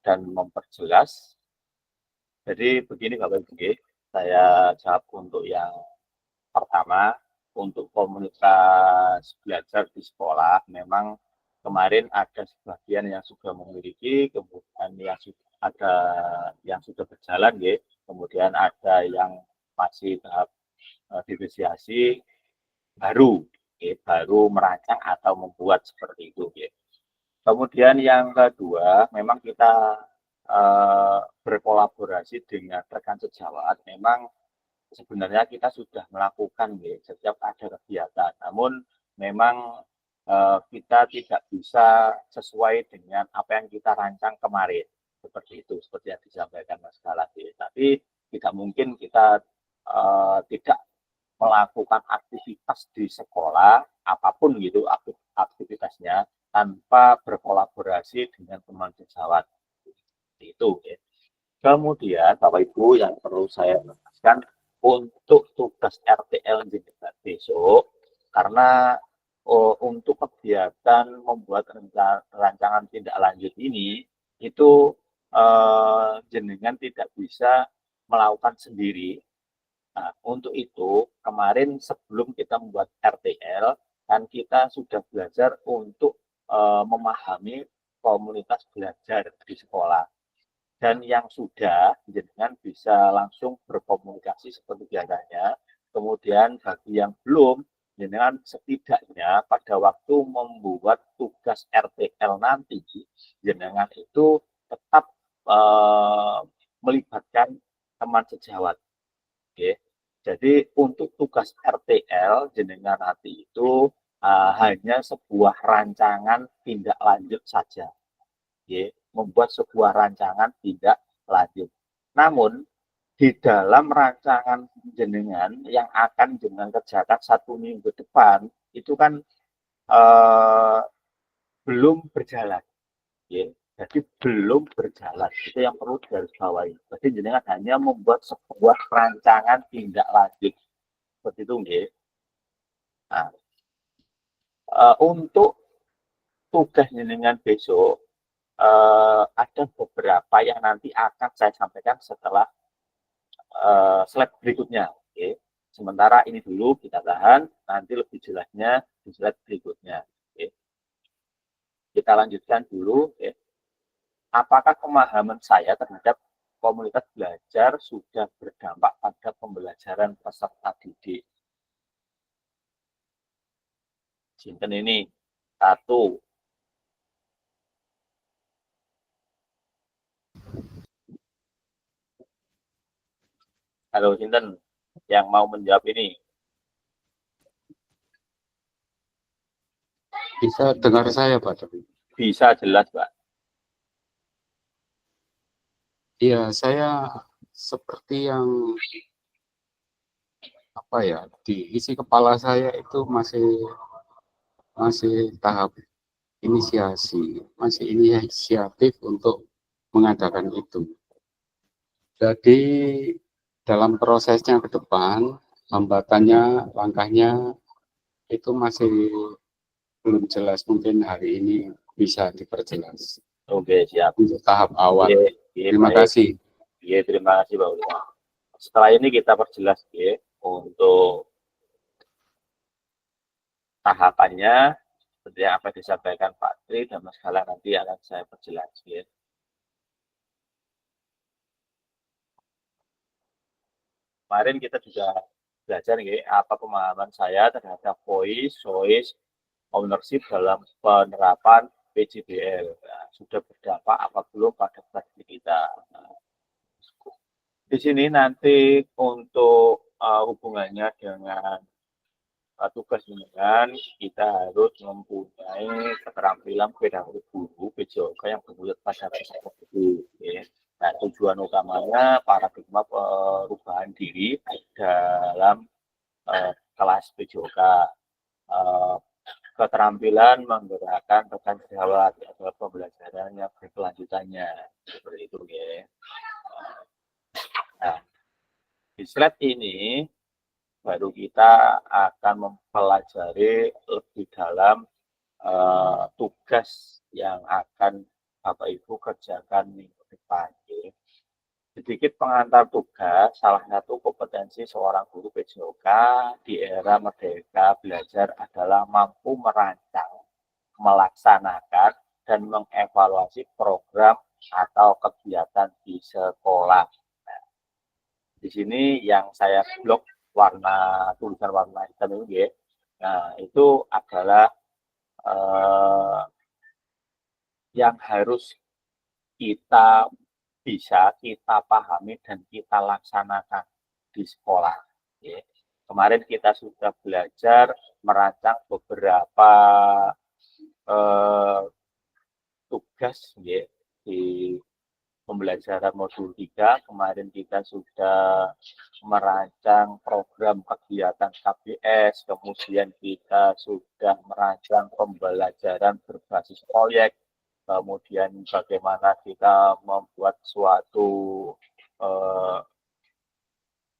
dan memperjelas. Jadi begini Bapak Ibu, saya jawab untuk yang pertama, untuk komunitas belajar di sekolah, memang kemarin ada sebagian yang sudah memiliki, kemudian yang sudah berjalan, kemudian ada yang masih tahap negosiasi baru merancang atau membuat seperti itu. Kemudian yang kedua, memang kita berkolaborasi dengan rekan sejawat. Memang sebenarnya kita sudah melakukan setiap ada kegiatan, namun memang kita tidak bisa sesuai dengan apa yang kita rancang kemarin, seperti itu, seperti yang disampaikan Mas Galang. Tapi tidak mungkin kita tidak melakukan aktivitas di sekolah apapun aktivitasnya tanpa berkolaborasi dengan teman sejawat. Itu. Kemudian Bapak Ibu yang perlu saya jelaskan untuk tugas RTL jenengan besok, karena untuk kegiatan membuat rancangan tindak lanjut ini itu jenengan tidak bisa melakukan sendiri. Nah, untuk itu kemarin sebelum kita membuat RTL, kan kita sudah belajar untuk memahami komunitas belajar di sekolah. Dan yang sudah, jenengan bisa langsung berkomunikasi seperti biasanya. Kemudian bagi yang belum, jenengan setidaknya pada waktu membuat tugas RTL nanti, jenengan itu tetap melibatkan teman sejawat. Jadi untuk tugas RTL, jenengan nanti itu hanya sebuah rancangan tindak lanjut saja. Membuat sebuah rancangan tindak lanjut. Namun di dalam rancangan jenengan yang akan jenengan kerjakan 1 minggu depan itu kan belum berjalan. Jadi belum berjalan. Itu yang perlu digarisbawahi. Jadi jenengan hanya membuat sebuah rancangan tindak lanjut. Seperti itu, Nah, untuk tugas jenengan besok ada beberapa yang nanti akan saya sampaikan setelah slide berikutnya. Sementara ini dulu kita tahan, nanti lebih jelasnya di slide berikutnya. Kita lanjutkan dulu. Apakah pemahaman saya terhadap komunitas belajar sudah berdampak pada pembelajaran peserta didik? Sinten ini? 1. Halo, Sinten. yang mau menjawab ini? Bisa dengar saya, Pak? Bisa jelas, Pak. Iya, saya seperti yang apa ya, di isi kepala saya itu masih tahap masih inisiatif untuk mengadakan itu. Jadi dalam prosesnya ke depan, hambatannya, langkahnya itu masih belum jelas. Mungkin hari ini bisa diperjelas. Oke, siap. Untuk tahap awal. Terima baik. kasih. Iya, terima kasih, Pak Ulfa. Setelah ini kita perjelas ya, untuk tahapannya seperti yang apa disampaikan Pak Tri dan Mas Galang nanti akan saya perjelas ya. Kemarin kita juga belajar ya, apa pemahaman saya terhadap voice ownership dalam penerapan PJBL. Nah, sudah berdampak apa belum pada praktik kita. Nah, di sini nanti untuk hubungannya dengan tugas dengan kita harus mempunyai keterampilan pedagog guru PJOK yang berwujud pada itu. Ya. Nah, tujuan utamanya paradigma perubahan diri dalam kelas PJOK. Keterampilan menggerakkan rekan sejawat atau pembelajaran yang berkelanjutannya seperti itu ya. Nah, di slide ini baru kita akan mempelajari lebih dalam tugas yang akan Bapak Ibu kerjakan minggu depan. Ya. Sedikit pengantar tugas, salah satu kompetensi seorang guru PJOK di era merdeka belajar adalah mampu merancang, melaksanakan, dan mengevaluasi program atau kegiatan di sekolah. Nah, di sini yang saya blok tulisan warna hitam ini ya. Nah, itu adalah yang harus kita bisa kita pahami dan kita laksanakan di sekolah. Ya. Kemarin kita sudah belajar merancang beberapa tugas ya, di pembelajaran modul 3. Kemarin kita sudah merancang program kegiatan KBS, kemudian kita sudah merancang pembelajaran berbasis proyek, kemudian bagaimana kita membuat suatu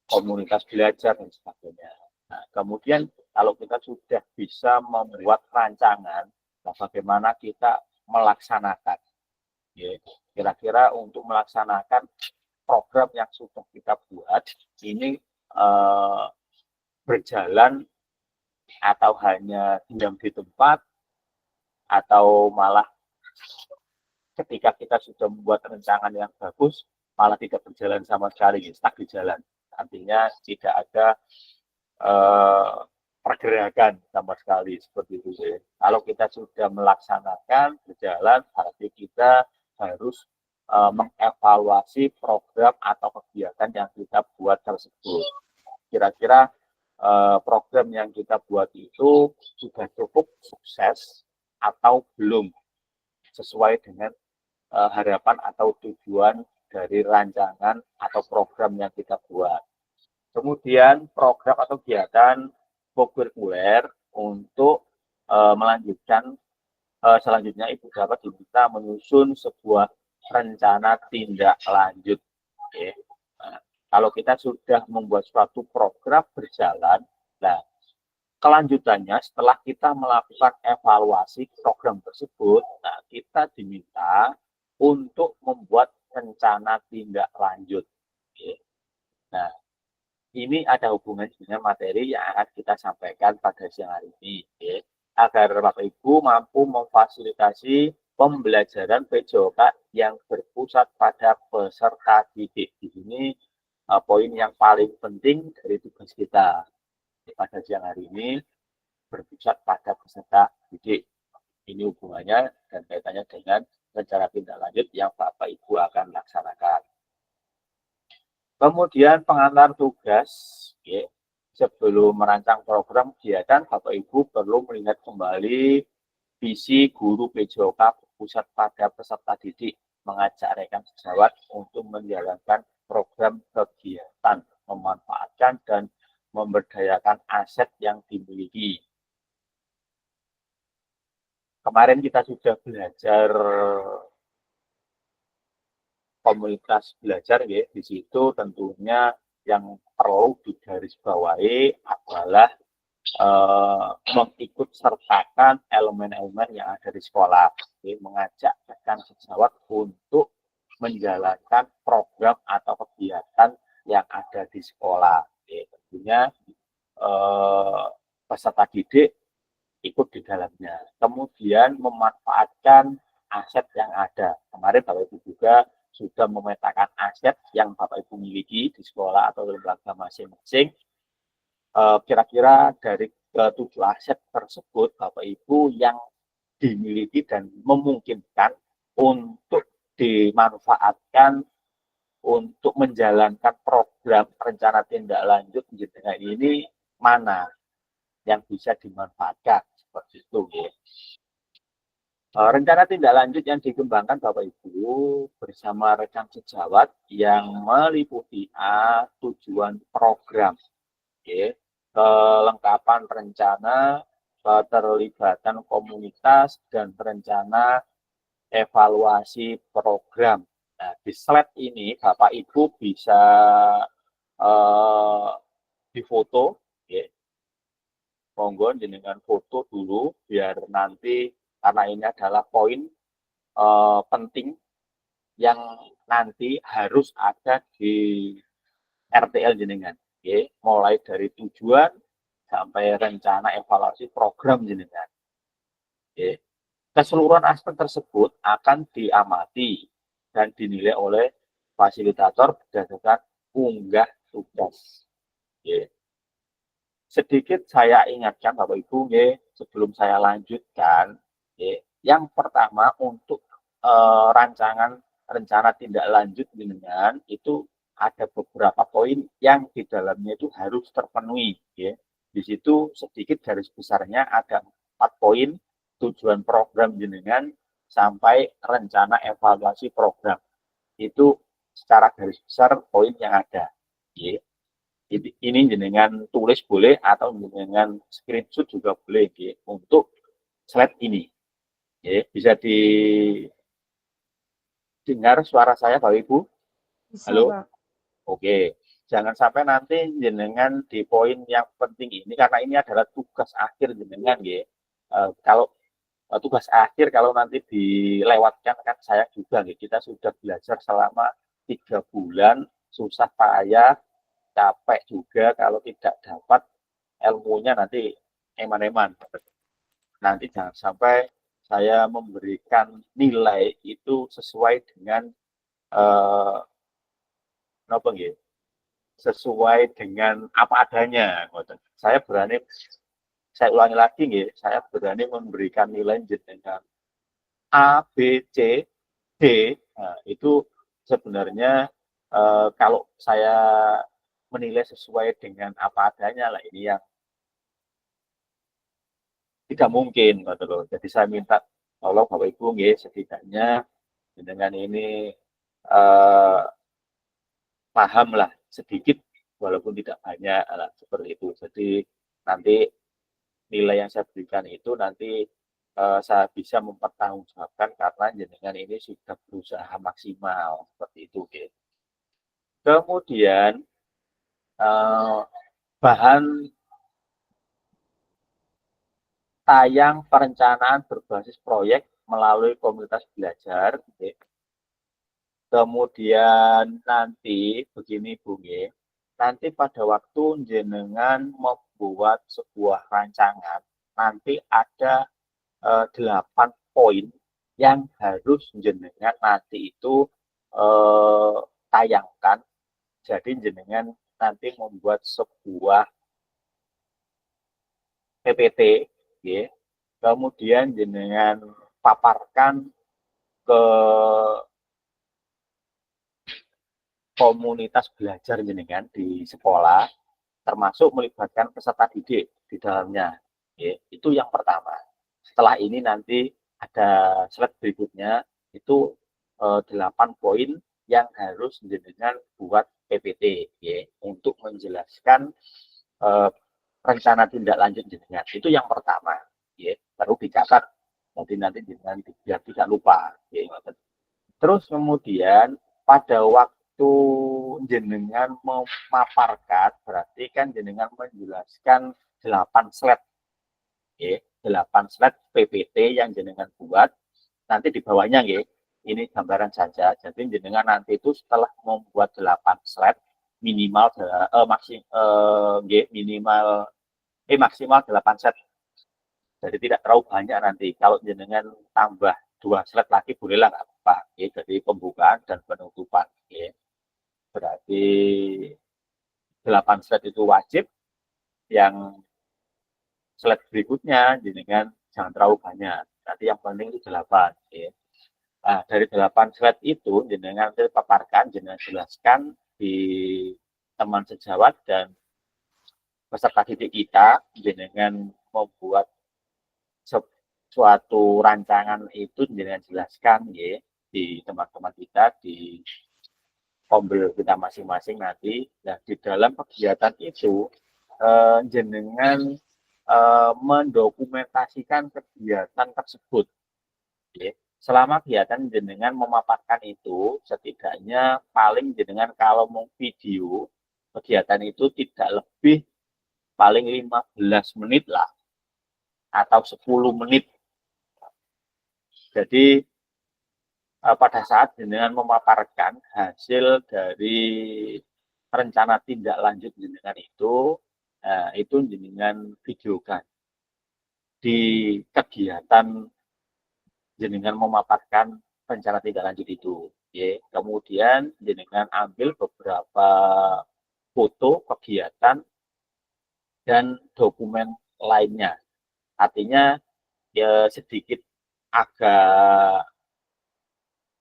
komunitas belajar dan sebagainya. Nah, kemudian kalau kita sudah bisa membuat rancangan, nah bagaimana kita melaksanakan. Ya, kira-kira untuk melaksanakan program yang sudah kita buat ini berjalan atau hanya diam di tempat atau malah ketika kita sudah membuat rancangan yang bagus malah tidak berjalan sama sekali, stuck di jalan. Artinya tidak ada pergerakan sama sekali seperti itu. Kalau kita sudah melaksanakan berjalan, berarti kita harus mengevaluasi program atau kegiatan yang kita buat tersebut. Kira-kira program yang kita buat itu sudah cukup sukses atau belum sesuai dengan harapan atau tujuan dari rancangan atau program yang kita buat. Kemudian program atau kegiatan kurikuler untuk melanjutkan selanjutnya Ibu dapat diminta menyusun sebuah rencana tindak lanjut. Okay. Nah, kalau kita sudah membuat suatu program berjalan, nah kelanjutannya setelah kita melakukan evaluasi program tersebut, nah kita diminta untuk membuat rencana tindak lanjut. Okay. Nah, ini ada hubungan dengan materi yang akan kita sampaikan pada siang hari ini, ya, agar Bapak Ibu mampu memfasilitasi pembelajaran PJOK yang berpusat pada peserta didik. Di sini poin yang paling penting dari tugas kita pada siang hari ini berpusat pada peserta didik. Ini hubungannya dan kaitannya dengan rencana tindak lanjut yang Bapak Ibu akan laksanakan. Kemudian pengantar tugas, ya, sebelum merancang program kegiatan, Bapak Ibu perlu melihat kembali visi guru PJOK berpusat pada peserta didik, mengajak rekan sejawat untuk menjalankan program kegiatan, memanfaatkan dan memberdayakan aset yang dimiliki. Kemarin kita sudah belajar komunitas belajar ya. Di situ tentunya yang perlu digarisbawahi adalah mengikut sertakan elemen-elemen yang ada di sekolah, mengajak rekan sejawat untuk menjalankan program atau kegiatan yang ada di sekolah. Tentunya peserta didik ikut di dalamnya. Kemudian memanfaatkan aset yang ada. Kemarin Bapak Ibu juga sudah memetakan aset yang Bapak Ibu miliki di sekolah atau lembaga masing-masing. Kira-kira dari ke-7 aset tersebut Bapak Ibu yang dimiliki dan memungkinkan untuk dimanfaatkan untuk menjalankan program rencana tindak lanjut jenengan ini mana yang bisa dimanfaatkan seperti itu ya. Rencana tindak lanjut yang dikembangkan Bapak Ibu bersama rekan sejawat yang meliputi tujuan program ya, kelengkapan rencana, keterlibatan komunitas, dan rencana evaluasi program. Nah, di slide ini Bapak Ibu bisa difoto, ya. Monggo jenengan foto dulu biar nanti karena ini adalah poin penting yang nanti harus ada di RTL jenengan. Okay. Mulai dari tujuan sampai rencana evaluasi program jenengan. Okay. Keseluruhan aspek tersebut akan diamati dan dinilai oleh fasilitator berdasarkan unggah tugas. Okay. Sedikit saya ingatkan Bapak Ibu, sebelum saya lanjutkan, yang pertama untuk rancangan rencana tindak lanjut jenengan itu ada beberapa poin yang di dalamnya itu harus terpenuhi. Ya. Di situ sedikit garis besarnya ada 4 poin tujuan program jenengan sampai rencana evaluasi program. Itu secara garis besar poin yang ada. Ya. Ini jenengan tulis boleh atau jenengan screenshot juga boleh ya, untuk slide ini. Ya, bisa didengar suara saya Bapak Ibu? Bisa, halo? Pak. Oke, jangan sampai nanti jenengan di poin yang penting ini, karena ini adalah tugas akhir jenengan ya. Kalau tugas akhir kalau nanti dilewatkan kan saya juga ya, kita sudah belajar selama 3 bulan, susah payah, capek juga kalau tidak dapat ilmunya nanti eman-eman. Nanti jangan sampai saya memberikan nilai itu sesuai dengan sesuai dengan apa adanya. Saya berani, saya ulangi lagi nggih, saya berani memberikan nilai jenengan A, B, C, D. Nah, itu sebenarnya kalau saya menilai sesuai dengan apa adanya lah, ini yang tidak mungkin, loh. Jadi saya minta tolong Bapak Ibu nggih, setidaknya dengan ini paham lah sedikit walaupun tidak banyak lah, seperti itu. Jadi nanti nilai yang saya berikan itu nanti saya bisa mempertanggungjawabkan karena jenengan ini sudah berusaha maksimal seperti itu. Okay. Kemudian bahan tayang perencanaan berbasis proyek melalui komunitas belajar. Okay. Kemudian nanti begini Bu, nanti pada waktu jenengan membuat sebuah rancangan, nanti ada 8 poin yang harus jenengan nanti itu tayangkan. Jadi jenengan nanti membuat sebuah PPT, ya. Kemudian jenengan paparkan ke komunitas belajar jenengan di sekolah. termasuk melibatkan peserta didik di dalamnya. Ya, itu yang pertama. Setelah ini nanti ada slide berikutnya, itu 8 poin yang harus jenengan buat PPT ya, untuk menjelaskan rencana tindak lanjut jenengan. Itu yang pertama ya, baru dicatat nanti jenengan biar tidak lupa ya. Terus kemudian pada waktu jenengan memaparkan, berarti kan jenengan menjelaskan 8 slide ya, 8 slide PPT yang jenengan buat. Nanti di bawahnya ya, ini gambaran saja. Jadi jenengan nanti itu setelah membuat 8 slide minimal maksimal 8 slide. Jadi tidak terlalu banyak nanti. Kalau jenengan tambah 2 slide lagi bolehlah, nggak apa-apa. Ya, jadi pembukaan dan penutupan. Ya. Berarti 8 slide itu wajib. Yang slide berikutnya jenengan jangan terlalu banyak. Nanti yang penting itu 8. Ya. Nah, dari 8 slide itu jenengan paparkan, jenengan jelaskan di teman sejawat dan peserta didik kita, jenengan membuat suatu rancangan itu jenengan jelaskan ya di teman-teman kita, di kombel kita masing-masing nanti. Dan di dalam kegiatan itu jenengan mendokumentasikan kegiatan tersebut ya. Selama kegiatan jenengan memaparkan itu, setidaknya paling jenengan kalau mau video kegiatan itu tidak lebih paling 15 menit lah, atau 10 menit. Jadi pada saat jenengan memaparkan hasil dari rencana tindak lanjut jenengan itu jenengan videokan di kegiatan jenengan memaparkan rencana tindak lanjut itu. Ya. Kemudian jenengan ambil beberapa foto kegiatan dan dokumen lainnya. Artinya ya sedikit agak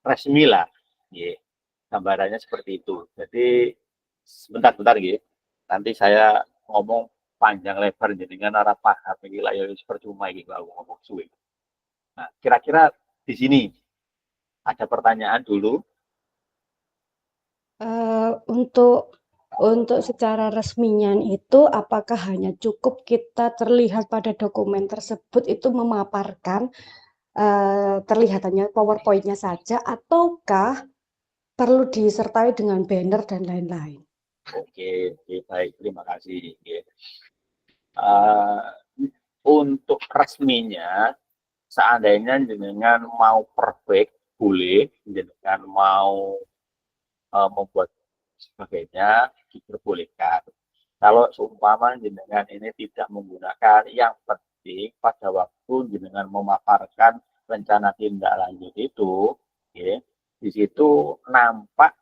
resmi lah. Ya. Gambarannya seperti itu. Jadi sebentar ya. Nanti saya ngomong panjang lebar jenengan arah paham iki lah ya percuma iki kalau ngomong suwe. Nah, kira-kira di sini ada pertanyaan dulu. Untuk secara resminya itu, apakah hanya cukup kita terlihat pada dokumen tersebut itu memaparkan terlihatannya PowerPoint-nya saja, ataukah perlu disertai dengan banner dan lain-lain? Oke, baik, terima kasih. Untuk resminya, seandainya jenengan mau perfect, boleh. Jenengan mau membuat sebagainya, diperbolehkan. Kalau seumpama jenengan ini tidak menggunakan, yang penting pada waktu jenengan memaparkan rencana tindak lanjut itu, ya, di situ nampak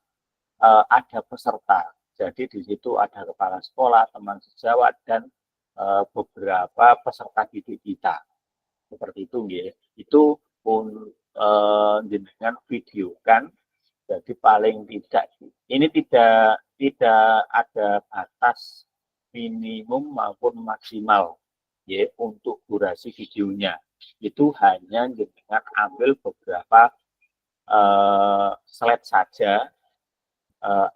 ada peserta. Jadi di situ ada kepala sekolah, teman sejawat, dan beberapa peserta didik kita. Seperti itu, ya. Itu jenengan videokan. Jadi paling tidak, ini tidak ada batas minimum maupun maksimal ya untuk durasi videonya. Itu hanya jenengan ambil beberapa slide saja,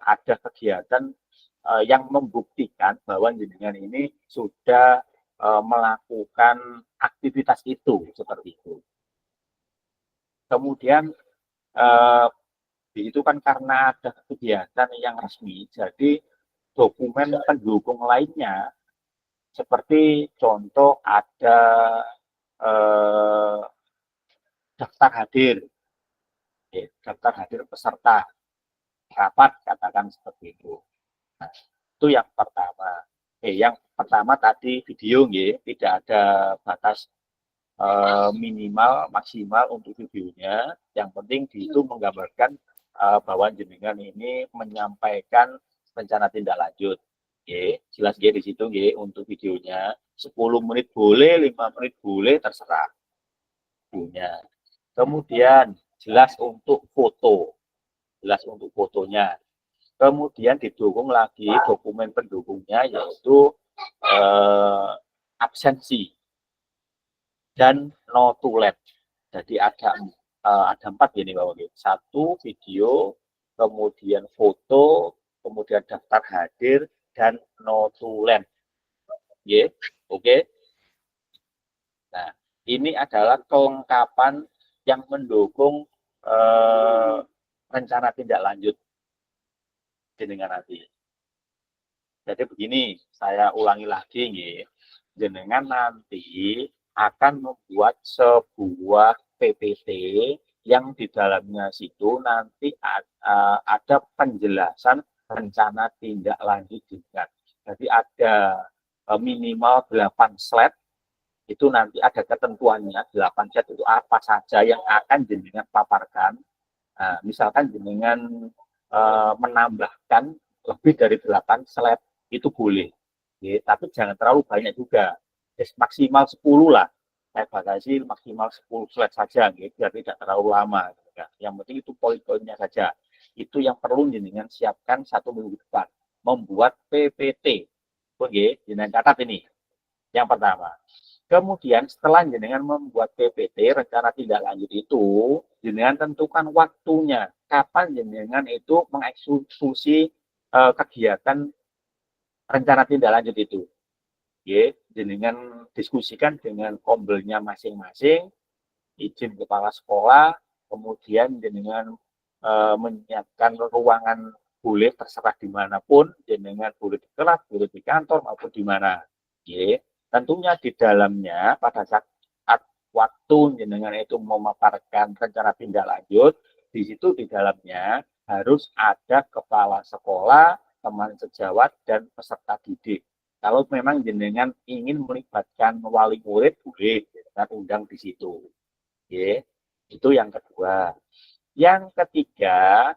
ada kegiatan yang membuktikan bahwa jenengan ini sudah melakukan aktivitas itu, seperti itu. Kemudian itu kan karena ada kegiatan yang resmi, jadi dokumen pendukung lainnya seperti contoh ada daftar hadir, daftar hadir peserta rapat, katakan seperti itu. Nah, itu yang pertama. Yang pertama tadi video, tidak ada batas minimal maksimal untuk videonya. Yang penting itu menggambarkan bahwa jenengan ini menyampaikan rencana tindak lanjut. Jelas di situ untuk videonya 10 menit boleh, 5 menit boleh, terserah punya. Kemudian jelas untuk foto, jelas untuk fotonya. Kemudian didukung lagi dokumen pendukungnya yaitu absensi dan notulen. Jadi ada 4 ini Bapak. 1 video, kemudian foto, kemudian daftar hadir dan notulen. Oke. Nah, ini adalah kelengkapan yang mendukung rencana tindak lanjut jenengan nanti. Jadi begini, saya ulangi lagi nih. Jenengan nanti akan membuat sebuah PPT yang di dalamnya situ nanti ada penjelasan rencana tindak lanjut jenengan. Jadi ada minimal 8 slide, itu nanti ada ketentuannya 8 slide itu apa saja yang akan jenengan paparkan. Misalkan jenengan menambahkan lebih dari 8 slide itu boleh, tapi jangan terlalu banyak juga, maksimal 10 lah. Saya batasi maksimal 10 slide saja, biar tidak terlalu lama. Yang penting itu poin-poinnya saja. Itu yang perlu jenengan siapkan 1 minggu depan. Membuat PPT. Oke, jenengan catat ini. Yang pertama. Kemudian setelah jenengan membuat PPT, rencana tindak lanjut itu, jenengan tentukan waktunya. Kapan jenengan itu mengeksekusi kegiatan rencana tindak lanjut itu. Jenengan diskusikan dengan kombelnya masing-masing, izin kepala sekolah, kemudian jenengan menyiapkan ruangan, boleh terserah dimanapun, jenengan boleh di kelas, boleh di kantor maupun di mana. Tentunya di dalamnya pada saat waktu jenengan itu memaparkan rencana tindak lanjut, di situ di dalamnya harus ada kepala sekolah, teman sejawat, dan peserta didik. Kalau memang jenengan ingin melibatkan wali murid, boleh kita undang di situ. Itu yang kedua. Yang ketiga,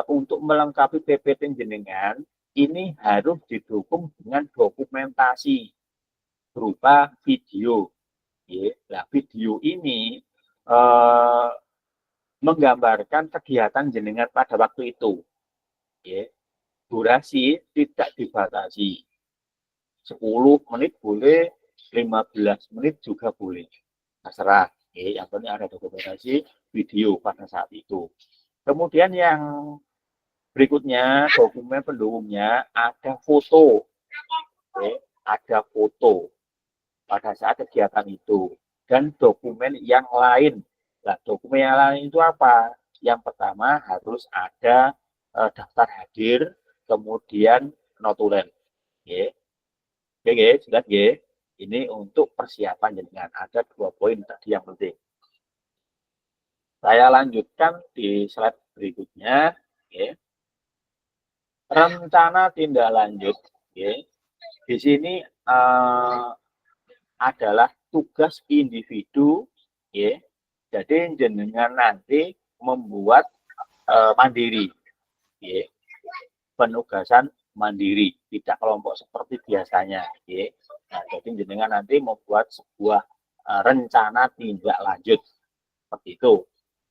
untuk melengkapi PPT jenengan, ini harus didukung dengan dokumentasi berupa video. Nah, video ini menggambarkan kegiatan jenengan pada waktu itu. Durasi tidak dibatasi. 10 menit boleh, 15 menit juga boleh. Terserah. Yang penting ada dokumentasi video pada saat itu. Kemudian yang berikutnya, dokumen pendukungnya ada foto. Ada foto pada saat kegiatan itu. Dan dokumen yang lain. Nah, dokumen yang lain itu apa? Yang pertama harus ada daftar hadir, kemudian notulen. Oke, sudah ini untuk persiapan jenengan. Ada 2 poin tadi yang penting. Saya lanjutkan di slide berikutnya. Rencana tindak lanjut. Di sini adalah tugas individu. Jadi jenengan nanti membuat mandiri. Penugasan mandiri, tidak kelompok seperti biasanya. Nah, jadi jenengan nanti membuat sebuah rencana tindak lanjut seperti itu.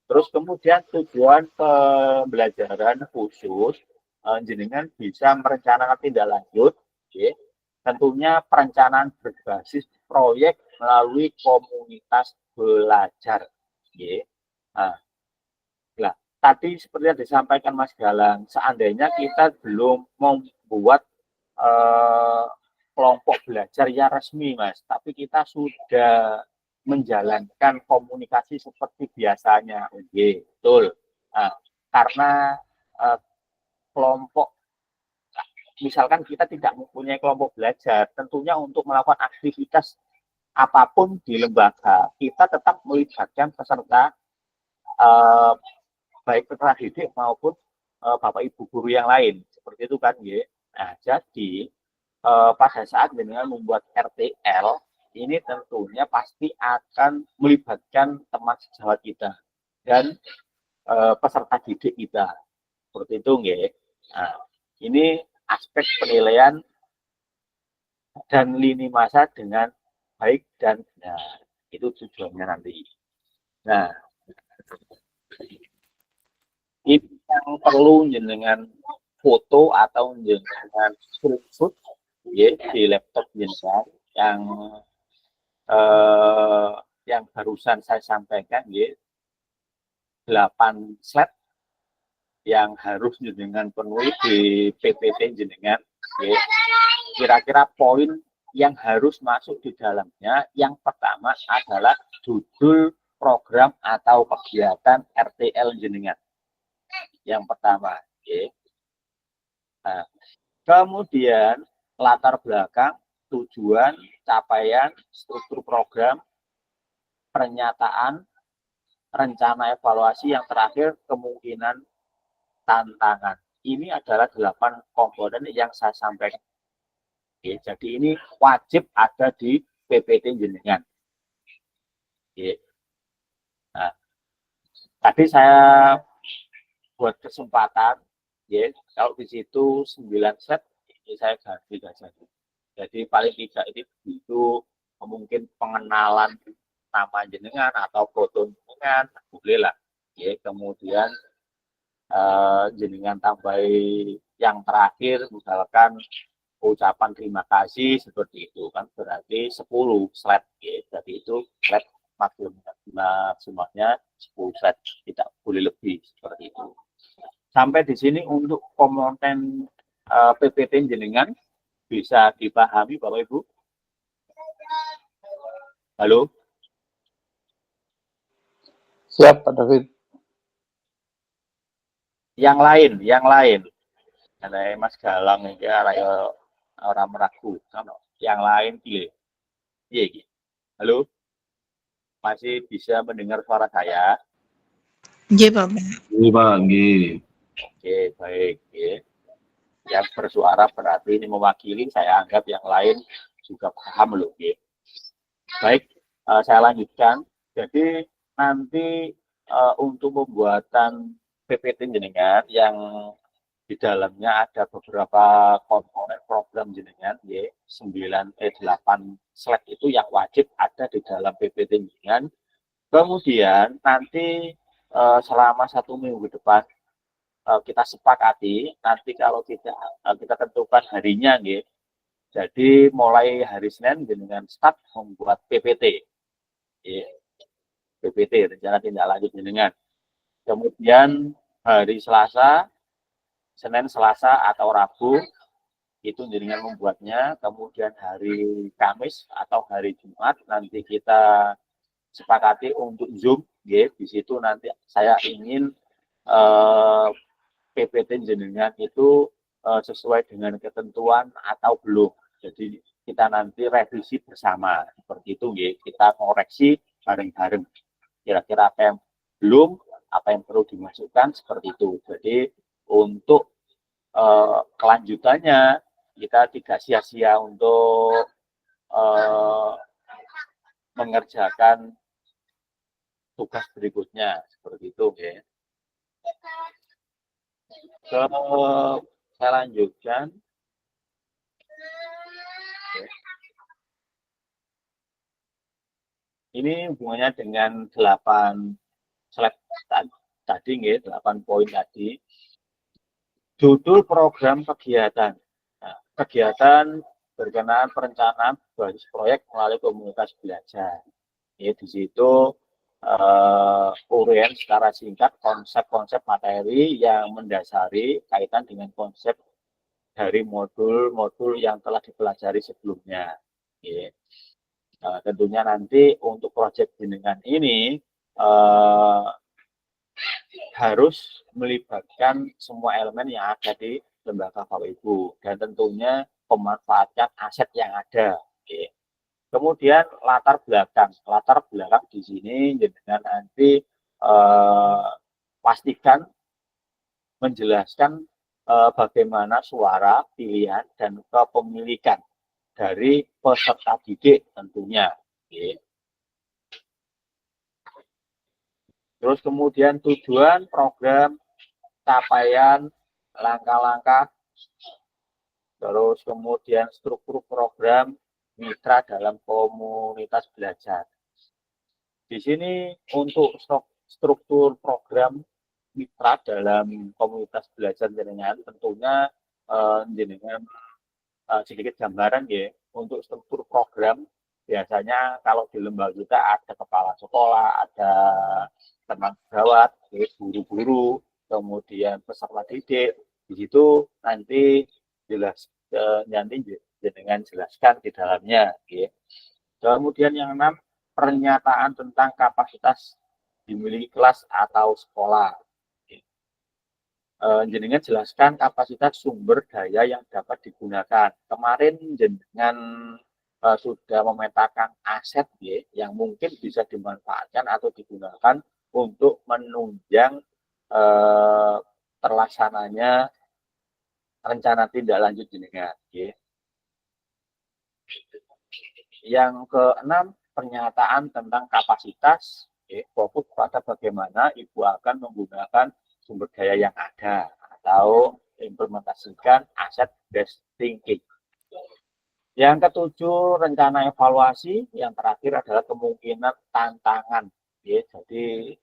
Terus kemudian tujuan pembelajaran khusus, jenengan bisa merencanakan tindak lanjut, tentunya perencanaan berbasis proyek melalui komunitas belajar. Nah, tadi seperti yang disampaikan Mas Galang, seandainya kita belum membuat kelompok belajar yang resmi, Mas, tapi kita sudah menjalankan komunikasi seperti biasanya. Betul. Nah, karena kelompok, misalkan kita tidak mempunyai kelompok belajar, tentunya untuk melakukan aktivitas apapun di lembaga, kita tetap melibatkan peserta baik peserta didik maupun Bapak Ibu guru yang lain, seperti itu kan, Nah, jadi pada saat dengan membuat RTL ini tentunya pasti akan melibatkan teman sejawat kita dan peserta didik kita, seperti itu, Nah, ini aspek penilaian dan lini masa dengan baik dan benar, itu tujuannya nanti. Nah, ini yang perlu jenengan foto atau jenengan screenshot ya, di laptop jenengan yang barusan saya sampaikan ya, 8 slide yang harus jenengan penuhi di PPT jenengan ya. Kira-kira poin yang harus masuk di dalamnya, yang pertama adalah judul program atau kegiatan RTL jenengan. Yang pertama ya. Nah, kemudian latar belakang, tujuan, capaian, struktur program, pernyataan, rencana evaluasi, yang terakhir kemungkinan tantangan. Ini adalah 8 komponen yang saya sampaikan. Oke, jadi ini wajib ada di PPT jenengan. Oke. Nah, tadi saya buat kesempatan, ya, kalau di situ 9 set, ini saya ganti saja. Jadi paling tidak itu mungkin pengenalan nama jenengan atau foto jenengan, boleh lah. Ya, kemudian jenengan tambahi yang terakhir, misalkan ucapan terima kasih seperti itu, kan berarti 10 slide ya. Jadi itu slide maksimalnya 10 slide, tidak boleh lebih seperti itu. Sampai di sini untuk komponen PPT jenengan bisa dipahami Bapak Ibu? Halo? Siap Pak David. Yang lain. Ada Mas Galang ini orang meragu, kan yang lain pilih. Iya, halo, masih bisa mendengar suara saya? Iya Pak. Iya Pak, Oke, baik. Yang bersuara berarti ini mewakili, saya anggap yang lain juga paham loh. Baik, saya lanjutkan. Jadi nanti untuk pembuatan PPT jenengan yang di dalamnya ada beberapa komponen program jenengan, 8 slide itu yang wajib ada di dalam PPT jenengan. Kemudian nanti selama 1 minggu depan kita sepakati, nanti kalau kita tentukan harinya, jadi mulai hari Senin jenengan start membuat PPT, PPT rencana tindak lanjut jenengan. Kemudian hari Selasa, Senin, Selasa, atau Rabu itu jenengan membuatnya. Kemudian hari Kamis atau hari Jumat nanti kita sepakati untuk Zoom. Di situ nanti saya ingin PPT jenengan itu sesuai dengan ketentuan atau belum. Jadi kita nanti revisi bersama seperti itu. Kita koreksi bareng-bareng. Kira-kira apa yang belum, apa yang perlu dimasukkan, seperti itu. Jadi untuk kelanjutannya kita tidak sia-sia untuk mengerjakan tugas berikutnya, seperti itu. Saya lanjutkan. Ini hubungannya dengan 8 slide tadi, 8 poin tadi. Judul program kegiatan. Nah, kegiatan berkenaan perencanaan basis proyek melalui komunitas belajar. Di situ uraian secara singkat konsep-konsep materi yang mendasari kaitan dengan konsep dari modul-modul yang telah dipelajari sebelumnya. Tentunya nanti untuk proyek jenengan ini harus melibatkan semua elemen yang ada di lembaga Bapak Ibu, dan tentunya pemanfaatkan aset yang ada. Kemudian latar belakang di sini jenengan nanti pastikan menjelaskan bagaimana suara, pilihan, dan kepemilikan dari peserta didik tentunya. Terus kemudian tujuan program, capaian, langkah-langkah, terus kemudian struktur program, mitra dalam komunitas belajar. Di sini untuk struktur program mitra dalam komunitas belajar jenengan, tentunya jenengan sedikit gambaran ya untuk struktur program. Biasanya kalau di lembaga kita ada kepala sekolah, ada teman gawat, guru-guru, kemudian peserta didik. Di situ nanti nanti jenengan jelaskan di dalamnya. Ya. Kemudian yang 6, pernyataan tentang kapasitas dimiliki kelas atau sekolah. Jenengan jelaskan kapasitas sumber daya yang dapat digunakan. Kemarin jenengan sudah memetakan aset ya, yang mungkin bisa dimanfaatkan atau digunakan untuk menunjang terlaksananya rencana tindak lanjut jenengan. Ya. Yang ke-6, pernyataan tentang kapasitas, fokus pada bagaimana Ibu akan menggunakan sumber daya yang ada atau implementasikan aset based thinking. Yang ke-7, rencana evaluasi. Yang terakhir adalah kemungkinan tantangan. Jadi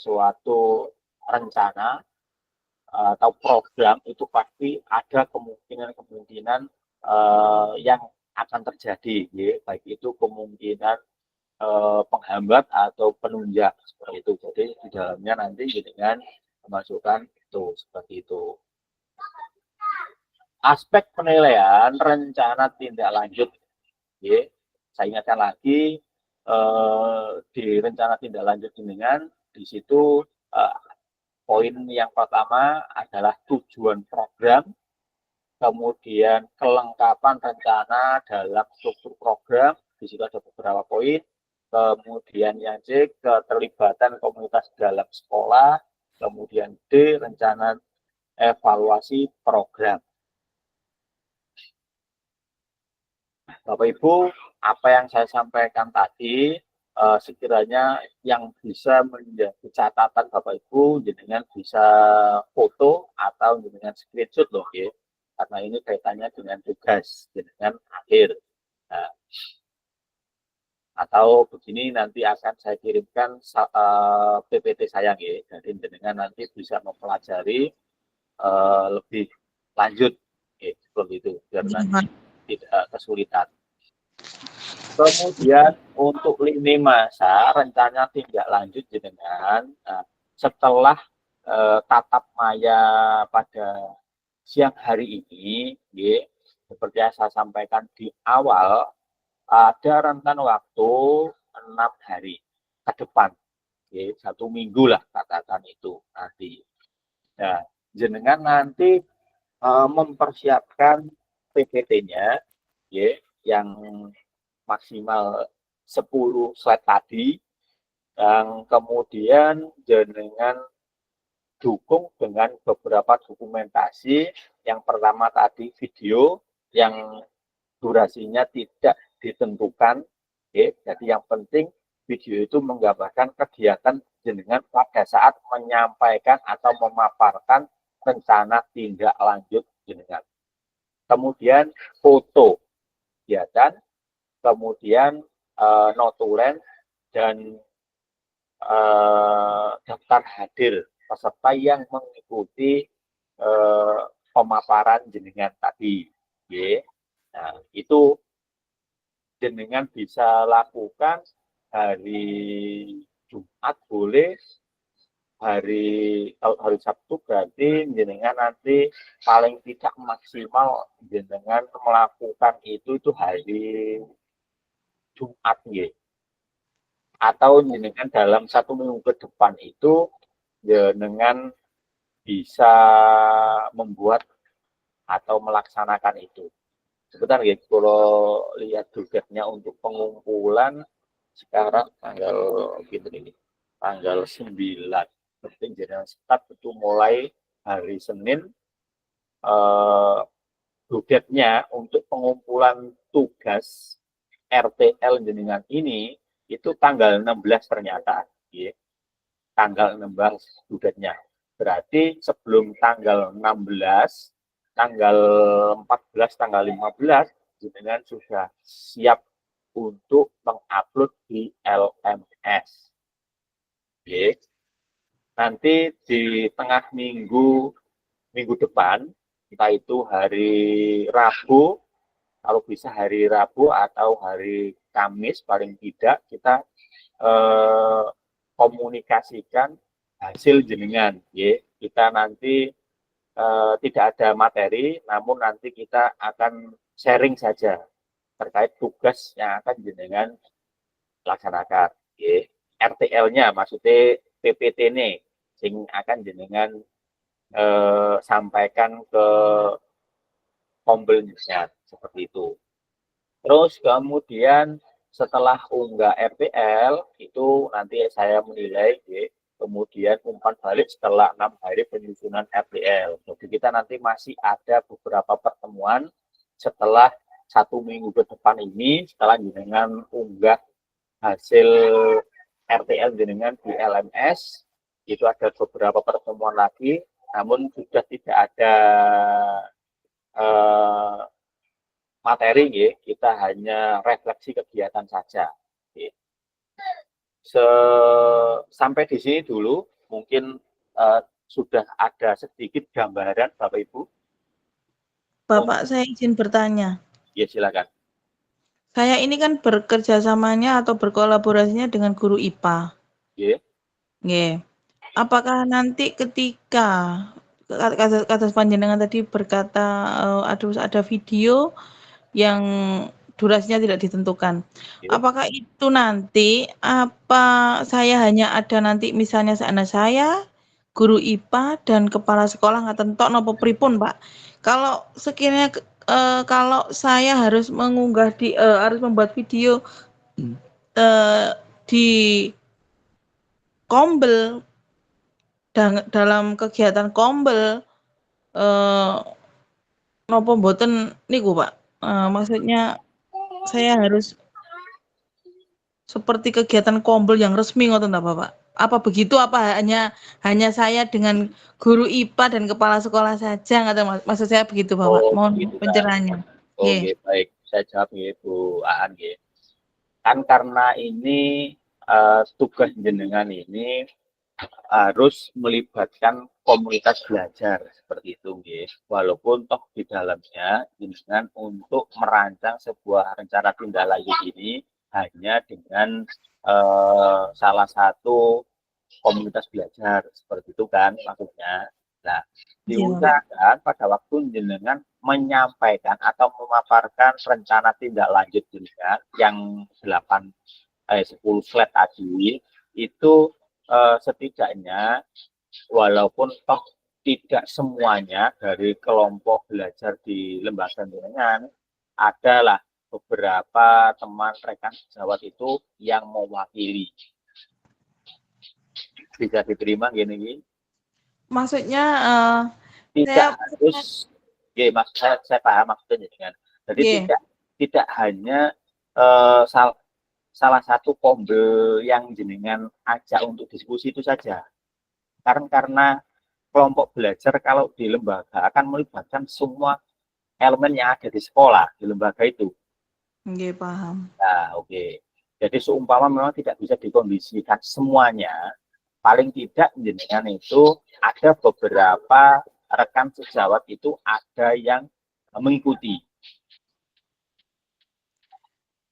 suatu rencana atau program itu pasti ada kemungkinan yang akan terjadi, baik itu kemungkinan penghambat atau penunjang seperti itu. Jadi di dalamnya nanti dengan memasukkan itu seperti itu. Aspek penilaian rencana tindak lanjut, saya ingatkan lagi di rencana tindak lanjut dengan di situ poin yang pertama adalah tujuan program, kemudian kelengkapan rencana dalam struktur program, di situ ada beberapa poin, kemudian yang C, keterlibatan komunitas dalam sekolah, kemudian D, rencana evaluasi program. Bapak Ibu, apa yang saya sampaikan tadi sekiranya yang bisa menjadi catatan Bapak Ibu, jenengan bisa foto atau jenengan screenshot loh ya, karena ini kaitannya dengan tugas jenengan akhir. Nah, atau begini nanti akan saya kirimkan PPT saya ya, jadi jenengan nanti bisa mempelajari lebih lanjut ya, seperti itu biar nanti tidak kesulitan. Kemudian untuk lini masa rencana tindak lanjut jenengan setelah tatap maya pada siang hari ini, seperti yang saya sampaikan di awal, ada rentan waktu 6 hari ke depan, 1 minggu lah katakan itu nanti. Nah, jenengan nanti mempersiapkan PPT-nya, yang maksimal 10 slide tadi, yang kemudian jenengan dukung dengan beberapa dokumentasi. Yang pertama tadi video yang durasinya tidak ditentukan, jadi yang penting video itu menggambarkan kegiatan jenengan pada saat menyampaikan atau memaparkan rencana tindak lanjut jenengan. Kemudian foto kegiatan, kemudian notulen dan daftar hadir peserta yang mengikuti pemaparan jenengan tadi. Nah, itu jenengan bisa lakukan hari Jumat boleh, hari Sabtu berarti jenengan nanti paling tidak maksimal jenengan melakukan itu hari Jumat atau jenengan dalam 1 minggu ke depan itu jenengan bisa membuat atau melaksanakan itu. Sebentar ya, kalau lihat tugasnya untuk pengumpulan sekarang tanggal tanggal 9. Penting jenengan start itu mulai hari Senin. Tugasnya untuk pengumpulan tugas RTL jenengan ini itu tanggal 16 ternyata, tanggal 16 tugasnya. Berarti sebelum tanggal 16, tanggal 14, tanggal 15 jenengan sudah siap untuk mengupload di LMS. nanti di tengah minggu depan, entah itu hari Rabu, kalau bisa hari Rabu atau hari Kamis paling tidak kita komunikasikan hasil jenengan, ya. Kita nanti tidak ada materi, namun nanti kita akan sharing saja terkait tugas yang akan jenengan laksanakan, ya. RTL-nya maksudnya PPT ini sing akan jenengan sampaikan ke kombelnya seperti itu. Terus kemudian setelah unggah RTL itu nanti saya menilai, ya, kemudian umpan balik setelah 6 hari penyusunan RTL. Jadi kita nanti masih ada beberapa pertemuan setelah 1 minggu ke depan ini, setelah jenengan unggah hasil RTL jenengan di LMS, itu ada beberapa pertemuan lagi, namun sudah tidak ada materi, ya. Kita hanya refleksi kegiatan saja, ya. Sampai di sini dulu, mungkin sudah ada sedikit gambaran Bapak Ibu. Bapak, saya izin bertanya. Ya, silakan. Saya ini kan bekerja samanya atau berkolaborasinya dengan guru IPA. Yeah. Yeah. Apakah nanti ketika kata panjenengan tadi berkata ada video yang durasinya tidak ditentukan. Yeah. Apakah itu nanti saya hanya ada nanti misalnya anak saya, guru IPA dan kepala sekolah ngaten tok napa pripun, Pak? Kalau sekiranya kalau saya harus mengunggah harus membuat video di Kombel dalam kegiatan Kombel napa mboten niku, Pak? Maksudnya saya harus seperti kegiatan Kombel yang resmi ngoten ta, Bapak? Apa begitu, apa hanya saya dengan guru IPA dan kepala sekolah saja, nggak, maksud saya begitu, Bapak. Mohon gitu, pencerahannya. Oke, baik, saya jawab ya Bu Aan, ya. Kan karena ini tugas jenengan ini harus melibatkan komunitas belajar seperti itu, ya. Walaupun toh di dalamnya jenengan untuk merancang sebuah rencana tindak lanjut ini hanya dengan salah satu komunitas belajar seperti itu kan maksudnya. Nah, diusahakan pada waktu jenengan menyampaikan atau memaparkan rencana tindak lanjut jenengan yang 10 slide tadi itu setidaknya walaupun toh tidak semuanya dari kelompok belajar di lembaga jenengan, adalah beberapa teman rekan sejawat itu yang mewakili. Bisa diterima gini? Maksudnya tidak harus, ya, saya paham maksudnya dengan. Jadi tidak hanya salah satu Kombel yang jenengan ajak untuk diskusi itu saja. Karena kelompok belajar kalau di lembaga akan melibatkan semua elemen yang ada di sekolah di lembaga itu. Oke, paham. Nah, oke. Jadi seumpama memang tidak bisa dikondisikan semuanya, paling tidak jenengan itu ada beberapa rekan sejawat itu ada yang mengikuti.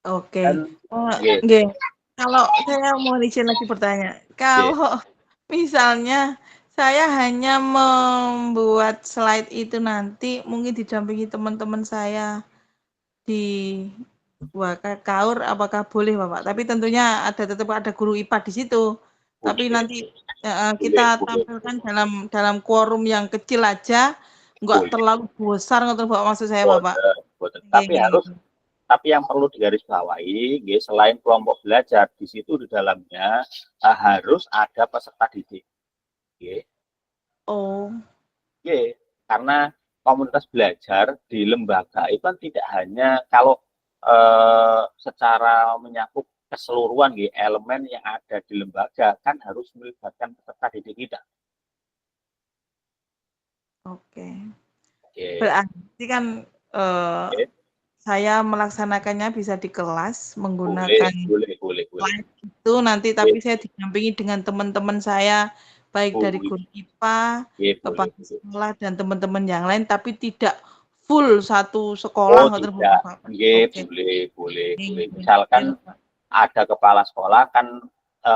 Oke. Kalau saya mau izin lagi bertanya, kalau misalnya saya hanya membuat slide itu nanti mungkin didampingi teman-teman saya di Kaur, apakah boleh, Bapak? Tapi tentunya tetap ada guru IPA di situ. Tapi nanti kita tampilkan dalam quorum yang kecil aja, enggak terlalu besar, nggak Bapak, maksud saya, Bapak. Tapi yang perlu digarisbawahi, selain kelompok belajar, di situ di dalamnya harus ada peserta didik. Karena komunitas belajar di lembaga itu kan tidak hanya kalau secara menyakup keseluruhan elemen yang ada di lembaga, kan harus melibatkan peserta didik kita. Berarti kan saya melaksanakannya bisa di kelas menggunakan boleh. itu nanti, tapi saya didampingi dengan teman-teman saya baik dari Boleh. guru IPA, Nggih, kepala boleh. sekolah dan teman-teman yang lain, tapi tidak full satu sekolah, Oh, ngoten tidak. Bapak. Nggih, Oke. boleh. Nggih, Misalkan Pak. ada kepala sekolah kan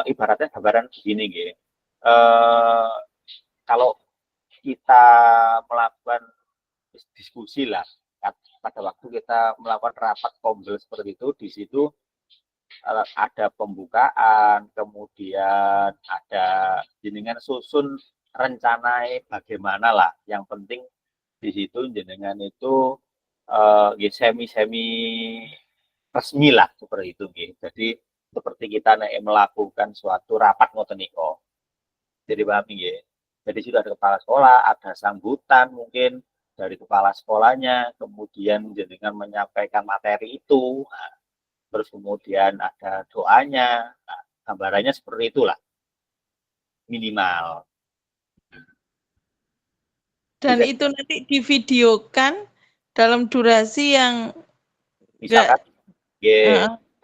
ibaratnya gambaran begini nggih. Kalau kita melakukan diskusi lah, pada waktu kita melakukan rapat kombel seperti itu, di situ ada pembukaan, kemudian ada jenengan susun rencanai bagaimana lah. Yang penting di situ jenengan itu semi resmi lah seperti itu. Jadi seperti kita melakukan suatu rapat ngoten niku. Jadi paham nggih. Jadi sudah ada kepala sekolah, ada sambutan mungkin dari kepala sekolahnya, kemudian jenengan menyampaikan materi itu. Nah, terus kemudian ada doanya. Nah, gambarannya seperti itulah. Minimal. Dan itu nanti divideokan dalam durasi yang misalkan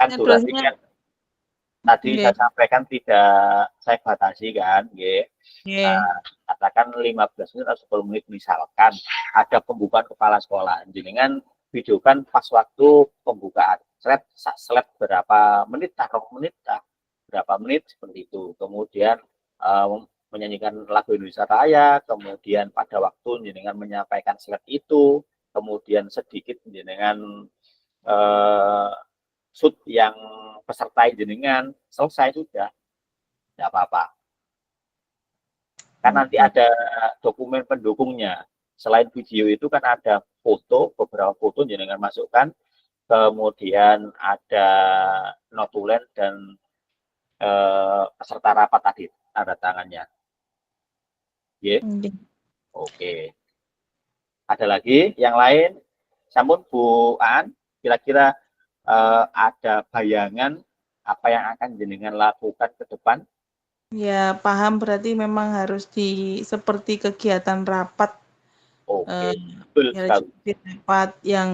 kan durasinya tadi saya sampaikan tidak saya batasi kan, katakan 15 menit atau 10 menit misalkan ada pembukaan kepala sekolah, jenengan videokan pas waktu pembukaan, slide berapa menit, berapa menit seperti itu, kemudian menyanyikan lagu Indonesia Raya, kemudian pada waktu jenengan menyampaikan slide itu, kemudian sedikit jenengan shoot yang peserta jenengan, selesai sudah, tidak apa-apa. Kan nanti ada dokumen pendukungnya. Selain video itu kan ada foto, beberapa foto jenengan masukkan, kemudian ada notulen dan peserta rapat tadi, tanda tangannya. Oke. Ada lagi yang lain? Sampun Bu Aan, kira-kira ada bayangan apa yang akan jenengan lakukan ke depan? Ya, paham, berarti memang harus seperti kegiatan rapat. Oke, betul sekali. Rapat yang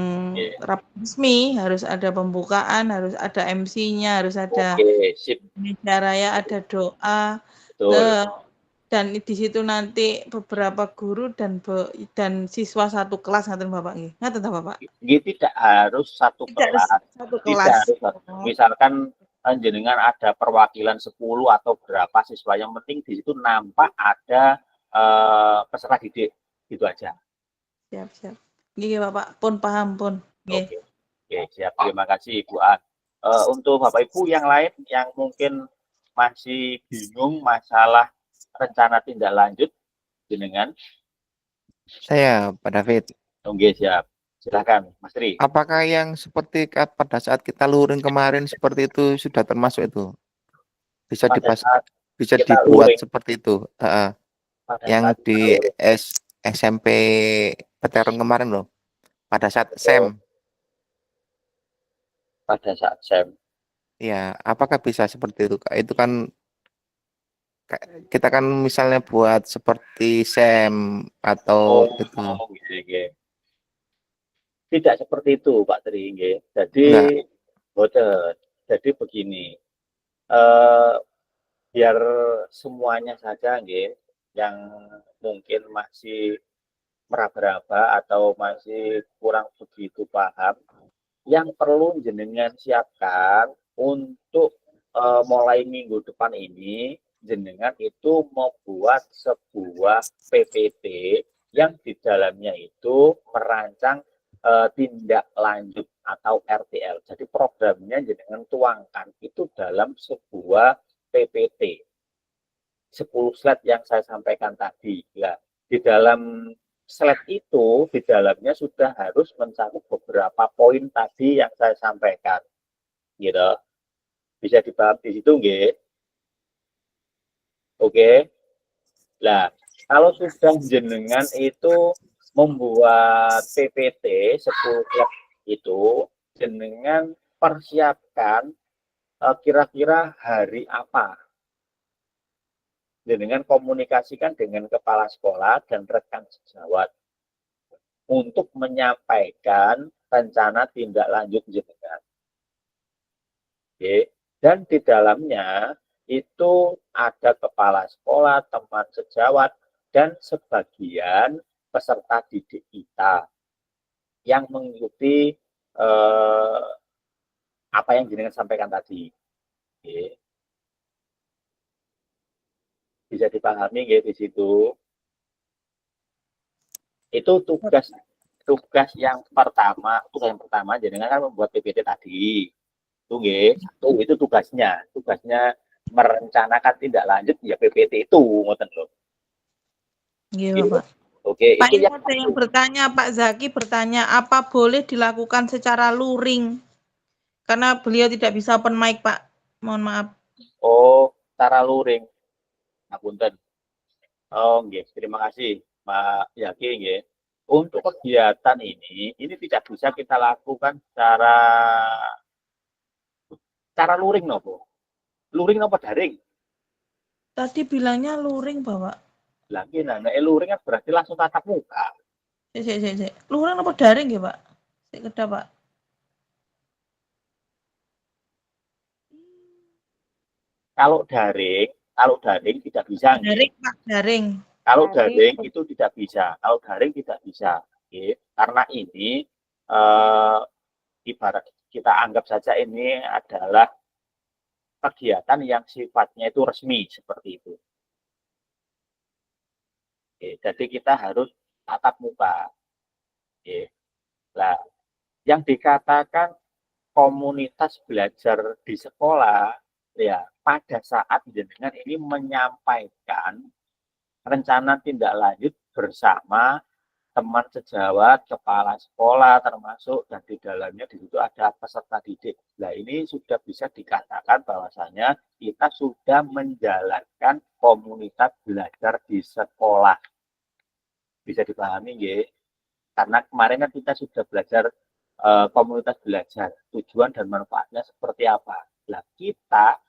rapat resmi, harus ada pembukaan, harus ada MC-nya, harus ada Indonesia Raya, ada doa. Betul. Dan di situ nanti beberapa guru dan siswa satu kelas, ngaten Bapak nggih. Ngaten ta Bapak? Nggih, tidak harus satu kelas. Tidak harus. Misalkan jenengan ada perwakilan 10 atau berapa siswa, yang penting di situ nampak ada peserta didik, gitu aja. Siap. Nggih Bapak, pun paham pun. Nggih. Oke, siap. Terima kasih Ibu An. Untuk Bapak Ibu yang lain yang mungkin masih bingung masalah rencana tindak lanjut jenengan? Saya, Pak David. Oke, siap. Silakan, Mas Tri. Apakah yang seperti pada saat kita luring kemarin seperti itu sudah termasuk itu? Bisa dibuat seperti itu? Yang di SMP Peteron kemarin loh. Pada saat SEM. Pada saat SEM. Ya, apakah bisa seperti itu? Itu kan kita kan misalnya buat seperti SEM atau itu. Tidak seperti itu Pak Tri. Jadi begini, biar semuanya saja yang mungkin masih meraba-raba atau masih kurang begitu paham, yang perlu jenengan siapkan untuk mulai minggu depan ini, jenengan itu membuat sebuah PPT yang di dalamnya itu merancang tindak lanjut atau RTL. Jadi programnya jenengan tuangkan itu dalam sebuah PPT. 10 slide yang saya sampaikan tadi. Ya, di dalam slide itu, di dalamnya sudah harus mencakup beberapa poin tadi yang saya sampaikan. Gitu. Bisa dipahami di situ, nggih? Oke. Nah, kalau sudah jenengan itu membuat PPT 10 slide itu, jenengan persiapkan kira-kira hari apa. Jenengan komunikasikan dengan kepala sekolah dan rekan sejawat untuk menyampaikan rencana tindak lanjut jenengan. Oke. Dan di dalamnya itu ada kepala sekolah, teman sejawat, dan sebagian peserta didik kita yang mengikuti apa yang jenengan sampaikan tadi. Oke. Bisa dipahami ya di situ. Itu tugas yang pertama, jenengan kan membuat PPT tadi. Itu satu, itu tugasnya merencanakan tindak lanjut ya PPT itu, ngoten lho. Iya, Pak. Oke, Pak, itu ini ada yang bertanya, Pak Zaki bertanya, apa boleh dilakukan secara luring? Karena beliau tidak bisa open mic, Pak. Mohon maaf. Oh, cara luring. Ngapunten. Oh, nggih, terima kasih, Pak Yaki nggih. Untuk kegiatan ini tidak bisa kita lakukan cara luring nopo? Luring nopo daring? Tadi bilangnya luring, Bapak. Lagi luring kan berarti langsung tatap muka. Sik. Luring apa daring ya, Pak? Sik kedah, Pak. Kalau daring tidak bisa. Daring, Pak, daring. Kalau daring itu tidak bisa. Kalau daring tidak bisa. Oke. Karena ini ibarat kita anggap saja ini adalah kegiatan yang sifatnya itu resmi seperti itu. Oke, jadi kita harus tatap muka. Oke. Nah, yang dikatakan komunitas belajar di sekolah, ya pada saat jenengan ini menyampaikan rencana tindak lanjut bersama teman sejawat, kepala sekolah termasuk, dan di dalamnya di situ ada peserta didik. Nah, ini sudah bisa dikatakan bahwasanya kita sudah menjalankan komunitas belajar di sekolah. Bisa dipahami nggih? Karena kemarin kan kita sudah belajar komunitas belajar, tujuan dan manfaatnya seperti apa. Nah, kita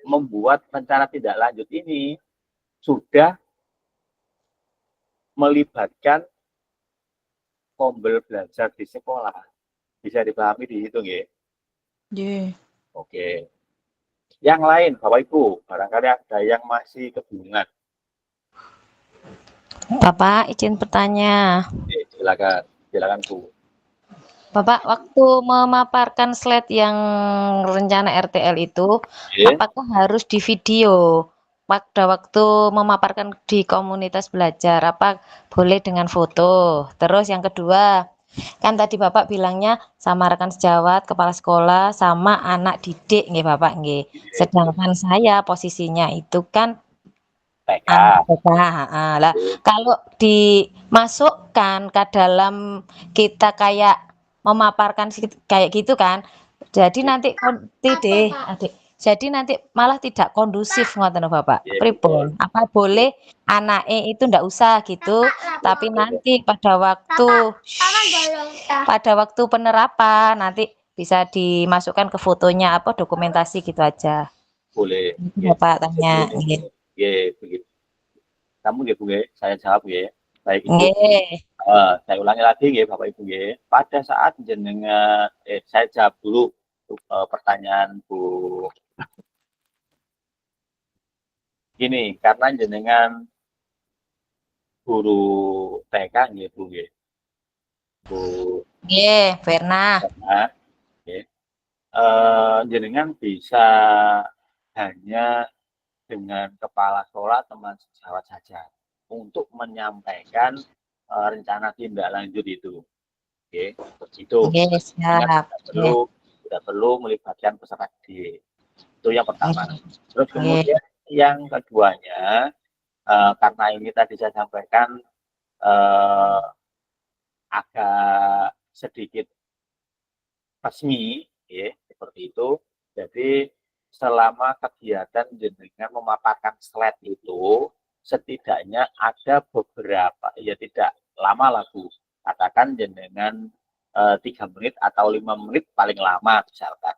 membuat rencana tindak lanjut ini sudah melibatkan kombel belajar di sekolah. Bisa dipahami di situ nggih? Nggih. Oke. Yang lain, Bapak Ibu, barangkali ada yang masih kebingungan. Bapak, izin bertanya. Oke, silakan Bu. Bapak, waktu memaparkan slide yang rencana RTL itu, apakah harus di video? Pada waktu memaparkan di komunitas belajar, apa boleh dengan foto? Terus yang kedua, kan tadi Bapak bilangnya sama rekan sejawat, kepala sekolah, sama anak didik, nggih Bapak, nggih. Sedangkan saya posisinya itu kan anak TK. Lah, kalau dimasukkan ke dalam kita kayak memaparkan kayak gitu kan, jadi nanti adik. Jadi nanti malah tidak kondusif ngoten Bapak. Pripun? Apa boleh anake itu ndak usah gitu, tapi nanti pada waktu penerapan nanti bisa dimasukkan ke fotonya apa dokumentasi gitu aja. Boleh. Bapak tanya. Nggih, begitu. Kamu nggih Bu nggih, saya jawab nggih. Baik Ibu. Saya ulangi lagi nggih Bapak Ibu nggih. Pada saat jenengan saya jawab dulu pertanyaan Bu. Gini, karena jenengan guru TK nggih Bu nggih. Bu. Nggih, Verna. Nggih. Jenengan bisa hanya dengan kepala sekolah, teman sejawat saja untuk menyampaikan rencana tindak lanjut itu. Oke, itu. Tidak perlu melibatkan peserta didik. Itu yang pertama. Terus kemudian yang keduanya, karena ini tadi saya sampaikan agak sedikit resmi, ya, seperti itu. Jadi selama kegiatan jenengan memaparkan slide itu, setidaknya ada beberapa, ya tidak lama lah Bu, katakan jenengan 3 menit atau 5 menit paling lama misalkan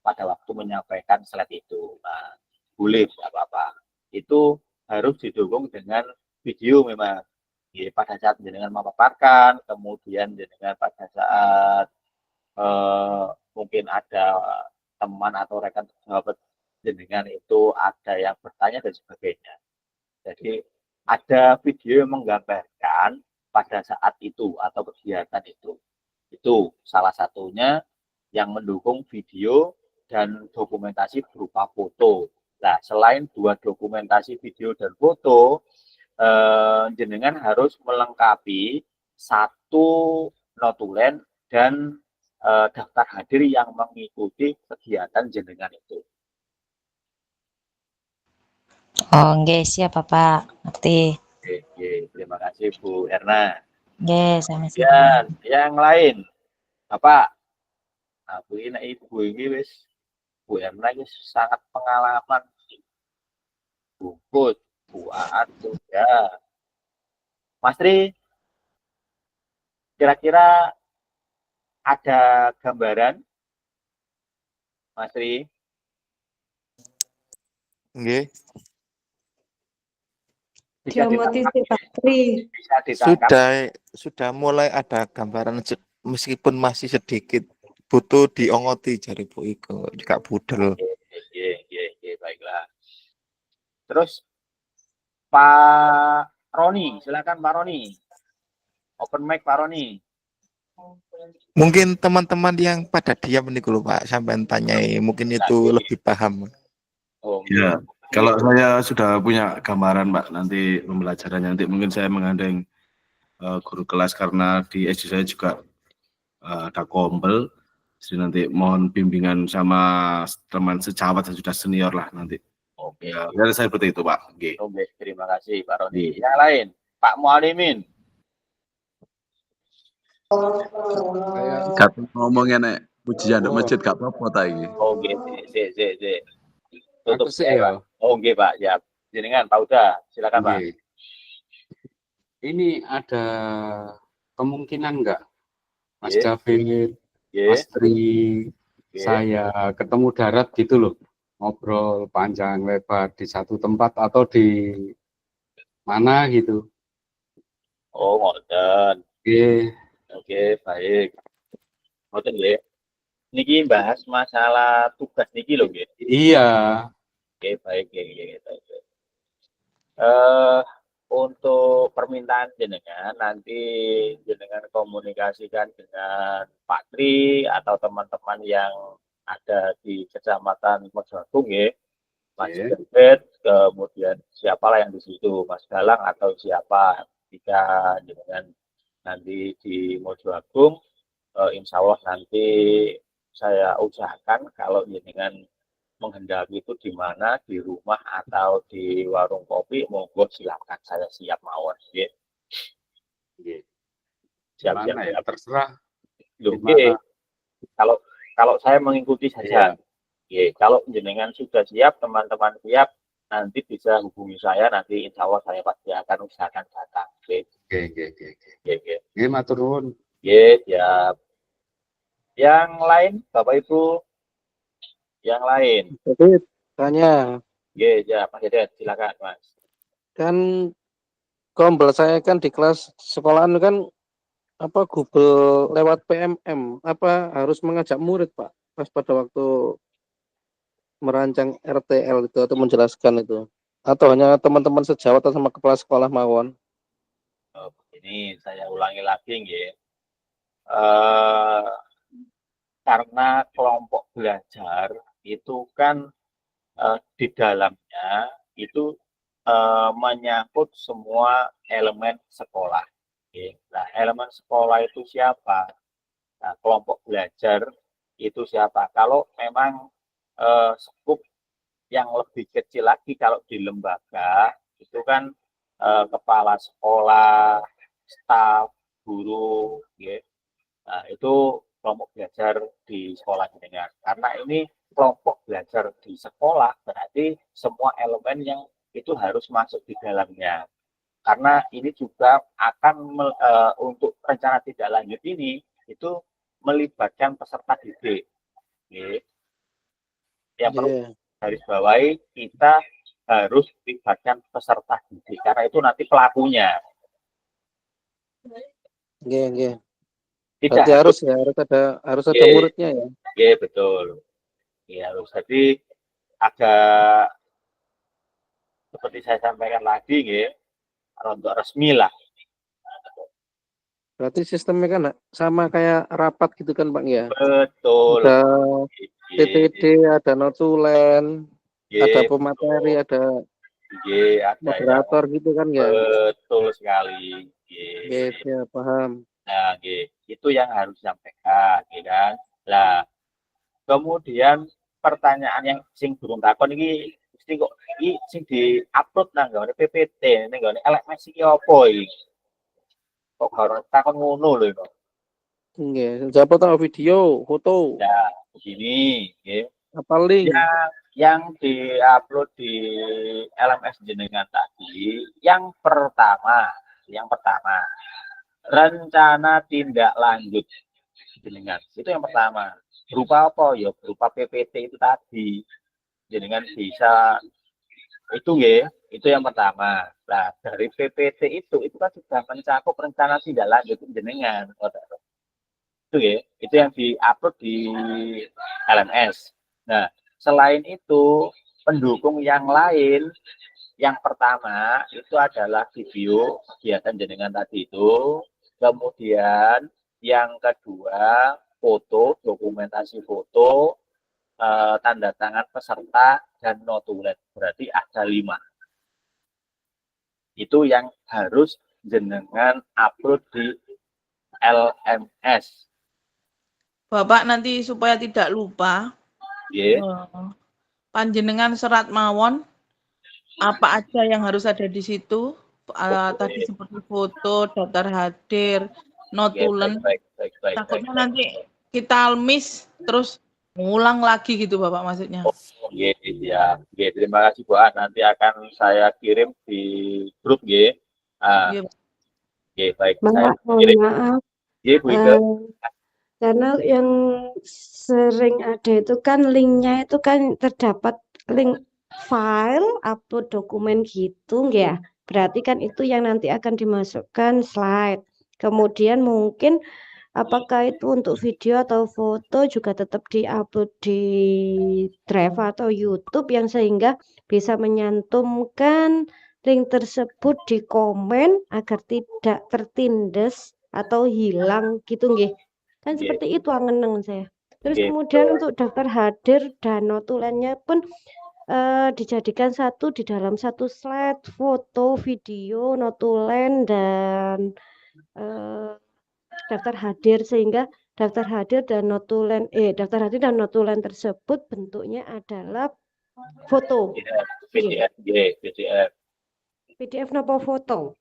pada waktu menyampaikan slide itu. Nah, boleh, tidak apa-apa. Itu harus didukung dengan video memang. Ya, pada saat jenengan memaparkan, kemudian jenengan pada saat mungkin ada teman atau rekan sahabat jenengan itu ada yang bertanya dan sebagainya. Jadi ada video yang menggambarkan pada saat itu atau kegiatan itu. Itu salah satunya yang mendukung video dan dokumentasi berupa foto. Nah, selain dua dokumentasi video dan foto, jenengan harus melengkapi satu notulen dan daftar hadir yang mengikuti kegiatan jenengan itu. Oh, nggih, siap Bapak. Ngerti. Oke, terima kasih Bu Erna. Nggih, sama-sama. Dan yang lain, Bapak, nah, Bu ini Ibu ini wis Bu Erna ini sangat pengalaman. Bungkus, buat ya. Mas Tri, kira-kira ada gambaran, Mas Tri? Nggih. Diomotivasi Pak Tri. Bisa ditangkap. Sudah mulai ada gambaran meskipun masih sedikit, butuh diongoti jari Bu Iko, Kak Budel. Baiklah. Terus Pak Roni, silakan Pak Roni. Open mic Pak Roni. Mungkin teman-teman yang pada diam nih dulu Pak, sampai tanyai, mungkin itu lebih paham. Oh, Ya, kalau saya sudah punya gambaran Pak, nanti pembelajarannya nanti mungkin saya menggandeng guru kelas karena di SD saya juga ada kompel, jadi nanti mohon bimbingan sama teman sejawat yang sudah senior lah nanti. Oke. Ya, saya seperti itu Pak. Oke, terima kasih Pak Roni. Yang lain, Pak Mualimin. Kata ngomongnya nek pujian di masjid gak apa-apa ta iki. Oke, tutup Aku sih ya. Oke Pak, ya. Jenengan Pak Uda, silakan Pak. Ini ada kemungkinan enggak Mas David, Mas Tri, saya ketemu darat gitu loh, ngobrol panjang lebar di satu tempat atau di mana gitu. Oh, ngoten. Oke, baik. Ngoten nggih. Niki bahas masalah tugas niki lho nggih. Iya. Oke, baik. Untuk permintaan jenengan nanti jenengan komunikasikan dengan Pak Tri atau teman-teman yang ada di Kecamatan Mojoagung ya, Mas David, kemudian siapalah yang di situ, Mas Galang atau siapa, jika jenengan nanti di Mojoagung, insya Allah nanti saya usahakan kalau jenengan menghendaki itu di mana, di rumah atau di warung kopi, monggo silakan, saya siap mawon. Siap. Ya, terserah. Kalau saya mengikuti saja. Kalau jenengan sudah siap, teman-teman siap, nanti bisa hubungi saya, nanti insya Allah saya pasti akan usahakan datang. Oke. Matur nuwun. Siap. Yang lain, Bapak Ibu, yang lain. Jadi tanya. Ya, Mas Dedet, silakan Mas. Kan gombel saya kan di kelas sekolahan kan Google lewat PMM, harus mengajak murid Pak pas pada waktu merancang RTL itu atau menjelaskan itu, atau hanya teman-teman sejawat atau sama kepala sekolah mawon? Ini saya ulangi lagi nggih. Karena kelompok belajar itu kan di dalamnya itu menyangkut semua elemen sekolah. Nah, elemen sekolah itu siapa? Nah, kelompok belajar itu siapa? Kalau memang skup yang lebih kecil lagi, kalau di lembaga itu kan kepala sekolah, staf, guru, nah, itu kelompok belajar di sekolah jenengan. Karena ini kelompok belajar di sekolah, berarti semua elemen yang itu harus masuk di dalamnya. Karena ini juga akan untuk rencana tindak lanjut ini itu melibatkan peserta didik. Yang perlu garis bawahi, kita harus melibatkan peserta didik karena itu nanti pelakunya. Berarti harus ada muridnya ya. Betul. Ya, harus. Jadi agak seperti saya sampaikan lagi, nggih, rontok resmi lah. Berarti sistemnya kan sama kayak rapat gitu kan Pak ya? Betul. Ada PPD, ada notulen, ada pemateri, ada moderator gitu kan ya? Betul sekali. Ya, paham. Nah, itu yang harus disampaikan, kan? Nah, kemudian pertanyaan yang sing durung takon iki mesti kok iki sing di-upload nang nggone PPT, ning nggone LMS iki apa iki? Kok harus takon ngono lho kok. Nggih, siapa tahu video, foto. Nah, begini, nggih. Apa link? Yang di-upload di LMS jenengan tadi, yang pertama, rencana tindak lanjut jenengan. Itu yang pertama. Berupa apa? Ya berupa PPT itu tadi. Jenengan bisa itu itu yang pertama. Nah, dari PPT itu kan sudah mencakup rencana tindak lanjut jenengan. Itu itu yang di-upload di LMS. Nah, selain itu, pendukung yang lain, yang pertama itu adalah video kegiatan jenengan tadi itu, kemudian yang kedua foto, dokumentasi foto, tanda tangan peserta, dan notulen. Berarti ada 5. Itu yang harus jenengan upload di LMS. Bapak nanti supaya tidak lupa, panjenengan serat mawon apa aja yang harus ada di situ. Tadi seperti foto, daftar hadir, notulen. Takutnya nanti kita miss terus ngulang lagi gitu Bapak maksudnya. Ya. Terima kasih Bu An. Nanti akan saya kirim di grup baik. Saya kirim. Maaf. Bu Ika. Karena yang sering ada itu kan linknya itu kan terdapat link file upload dokumen gitu ya. Berarti kan itu yang nanti akan dimasukkan slide. Kemudian mungkin apakah itu untuk video atau foto juga tetap diupload di Drive atau YouTube yang sehingga bisa menyantumkan link tersebut di komen agar tidak tertindas atau hilang gitu nggih. Kan seperti itu angen saya. Terus kemudian untuk daftar hadir dan notulennya pun dijadikan satu di dalam satu slide, foto, video, notulen dan daftar hadir sehingga daftar hadir dan notulen tersebut bentuknya adalah foto. PDF nopo foto.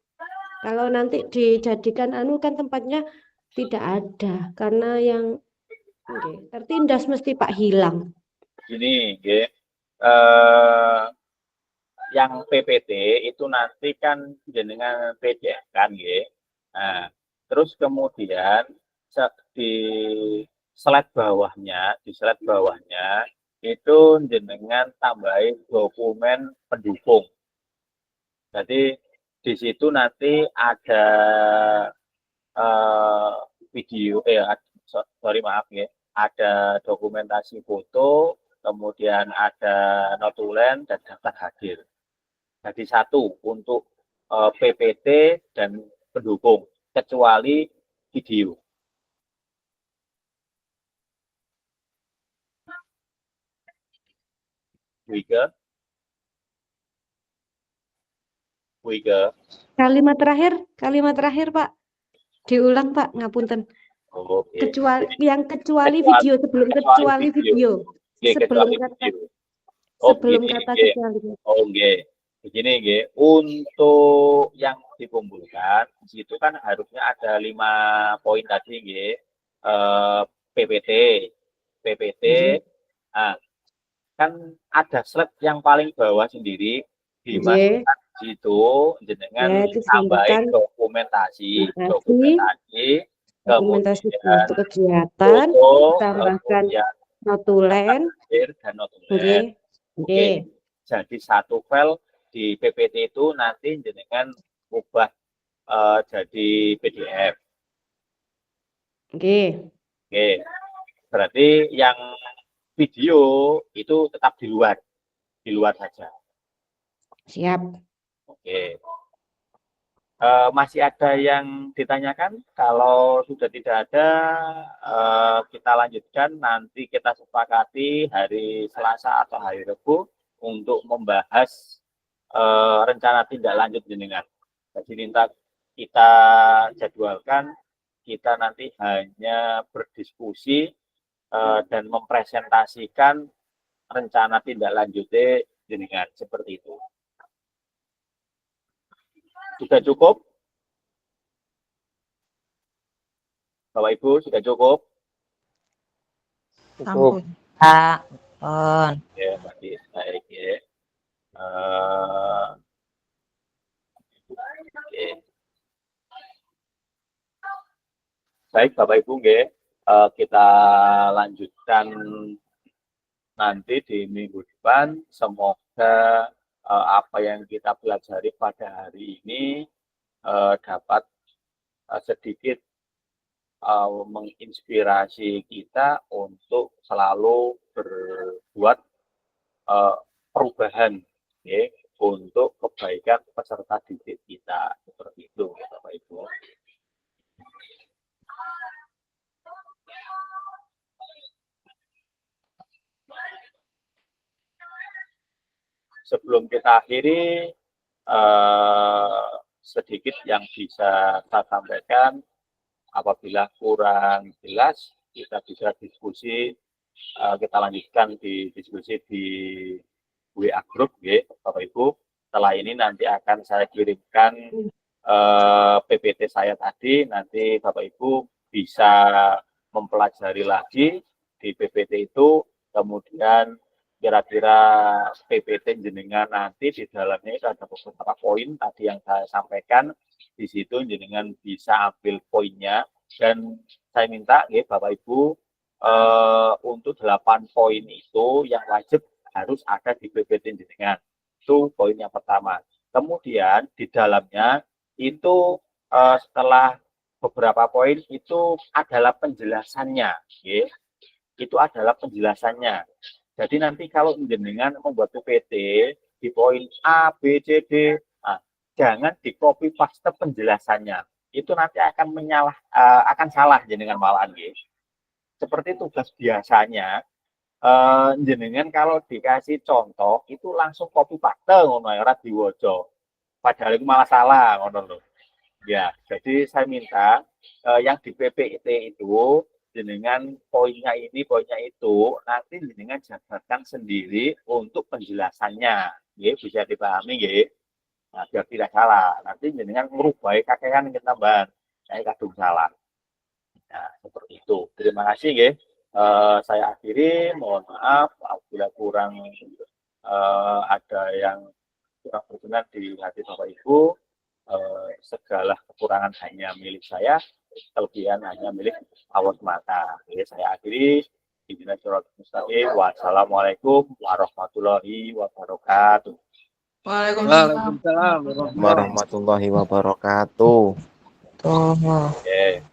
Kalau nanti dijadikan kan tempatnya tidak ada karena yang tertindas mesti Pak hilang. Gini, yang PPT itu nanti kan jenengan PDF kan, Nah, terus kemudian di slide bawahnya itu jenengan tambahin dokumen pendukung. Jadi di situ nanti ada video, ada dokumentasi foto, kemudian ada notulen dan daftar hadir. Jadi satu untuk PPT dan pendukung, kecuali video. Wika. Kalimat terakhir Pak. Diulang Pak, ngapunten. Kecuali video sebelum kecuali video. Sebelum kata kecuali. Begini untuk yang dikumpulkan di situ kan harusnya ada 5 poin tadi PPT. Nah, kan ada slide yang paling bawah sendiri dimasukkan di situ jenengan tambahin dokumentasi kemudian kegiatan, tambahkan notulen dan notulen. Jadi satu file di PPT itu nanti jenengan ubah jadi PDF. Berarti yang video itu tetap di luar saja. Siap. Oke. Masih ada yang ditanyakan? Kalau sudah tidak ada, kita lanjutkan. Nanti kita sepakati hari Selasa atau hari Rabu untuk membahas rencana tindak lanjut jenengan. Jadi minta kita jadwalkan, kita nanti hanya berdiskusi dan mempresentasikan rencana tindak lanjutnya jenengan seperti itu. Sudah cukup? Bapak Ibu, sudah cukup? Cukup. Pak. Ya, baik, baik ya. Oke. Baik, Bapak Ibu, kita lanjutkan nanti di minggu depan. Semoga apa yang kita pelajari pada hari ini dapat sedikit menginspirasi kita untuk selalu berbuat perubahan untuk kebaikan peserta didik kita. Seperti itu, Bapak Ibu. Sebelum kita akhiri, sedikit yang bisa saya sampaikan. Apabila kurang jelas, kita bisa diskusi, kita lanjutkan di diskusi di WA Group, Bapak Ibu. Setelah ini nanti akan saya kirimkan PPT saya tadi, nanti Bapak Ibu bisa mempelajari lagi di PPT itu, kemudian kira-kira PPT jenengan nanti di dalamnya itu ada beberapa poin tadi yang saya sampaikan. Di situ jenengan bisa ambil poinnya, dan saya minta Bapak Ibu untuk 8 poin itu yang wajib harus ada di PPT jenengan. Itu poin yang pertama. Kemudian di dalamnya itu setelah beberapa poin itu adalah penjelasannya, itu adalah penjelasannya. Jadi nanti kalau jenengan membuat PPT di poin A, B, C, D, jangan di copy paste penjelasannya. Itu nanti akan akan salah jenengan malahan. Seperti tugas biasanya, jenengan kalau dikasih contoh itu langsung copy paste ngono ora diwaca. Padahal itu malah salah ngono lho. Ya, jadi saya minta yang di PPT itu jenengan poinnya ini, poinnya itu, nanti jenengan jabarkan sendiri untuk penjelasannya, bisa dipahami, nah, biar tidak salah. Nanti jenengan merubah kakean yang tambahan, saya kadung salah. Nah, seperti itu. Terima kasih, saya akhiri. Mohon maaf apabila kurang ada yang kurang berkenan di hati Bapak Ibu. Segala kekurangan hanya milik saya, kelebihan hanya milik Allah semata. Saya akhiri. Wassalamualaikum warahmatullahi wabarakatuh. Waalaikumsalam warahmatullahi wabarakatuh. Oke.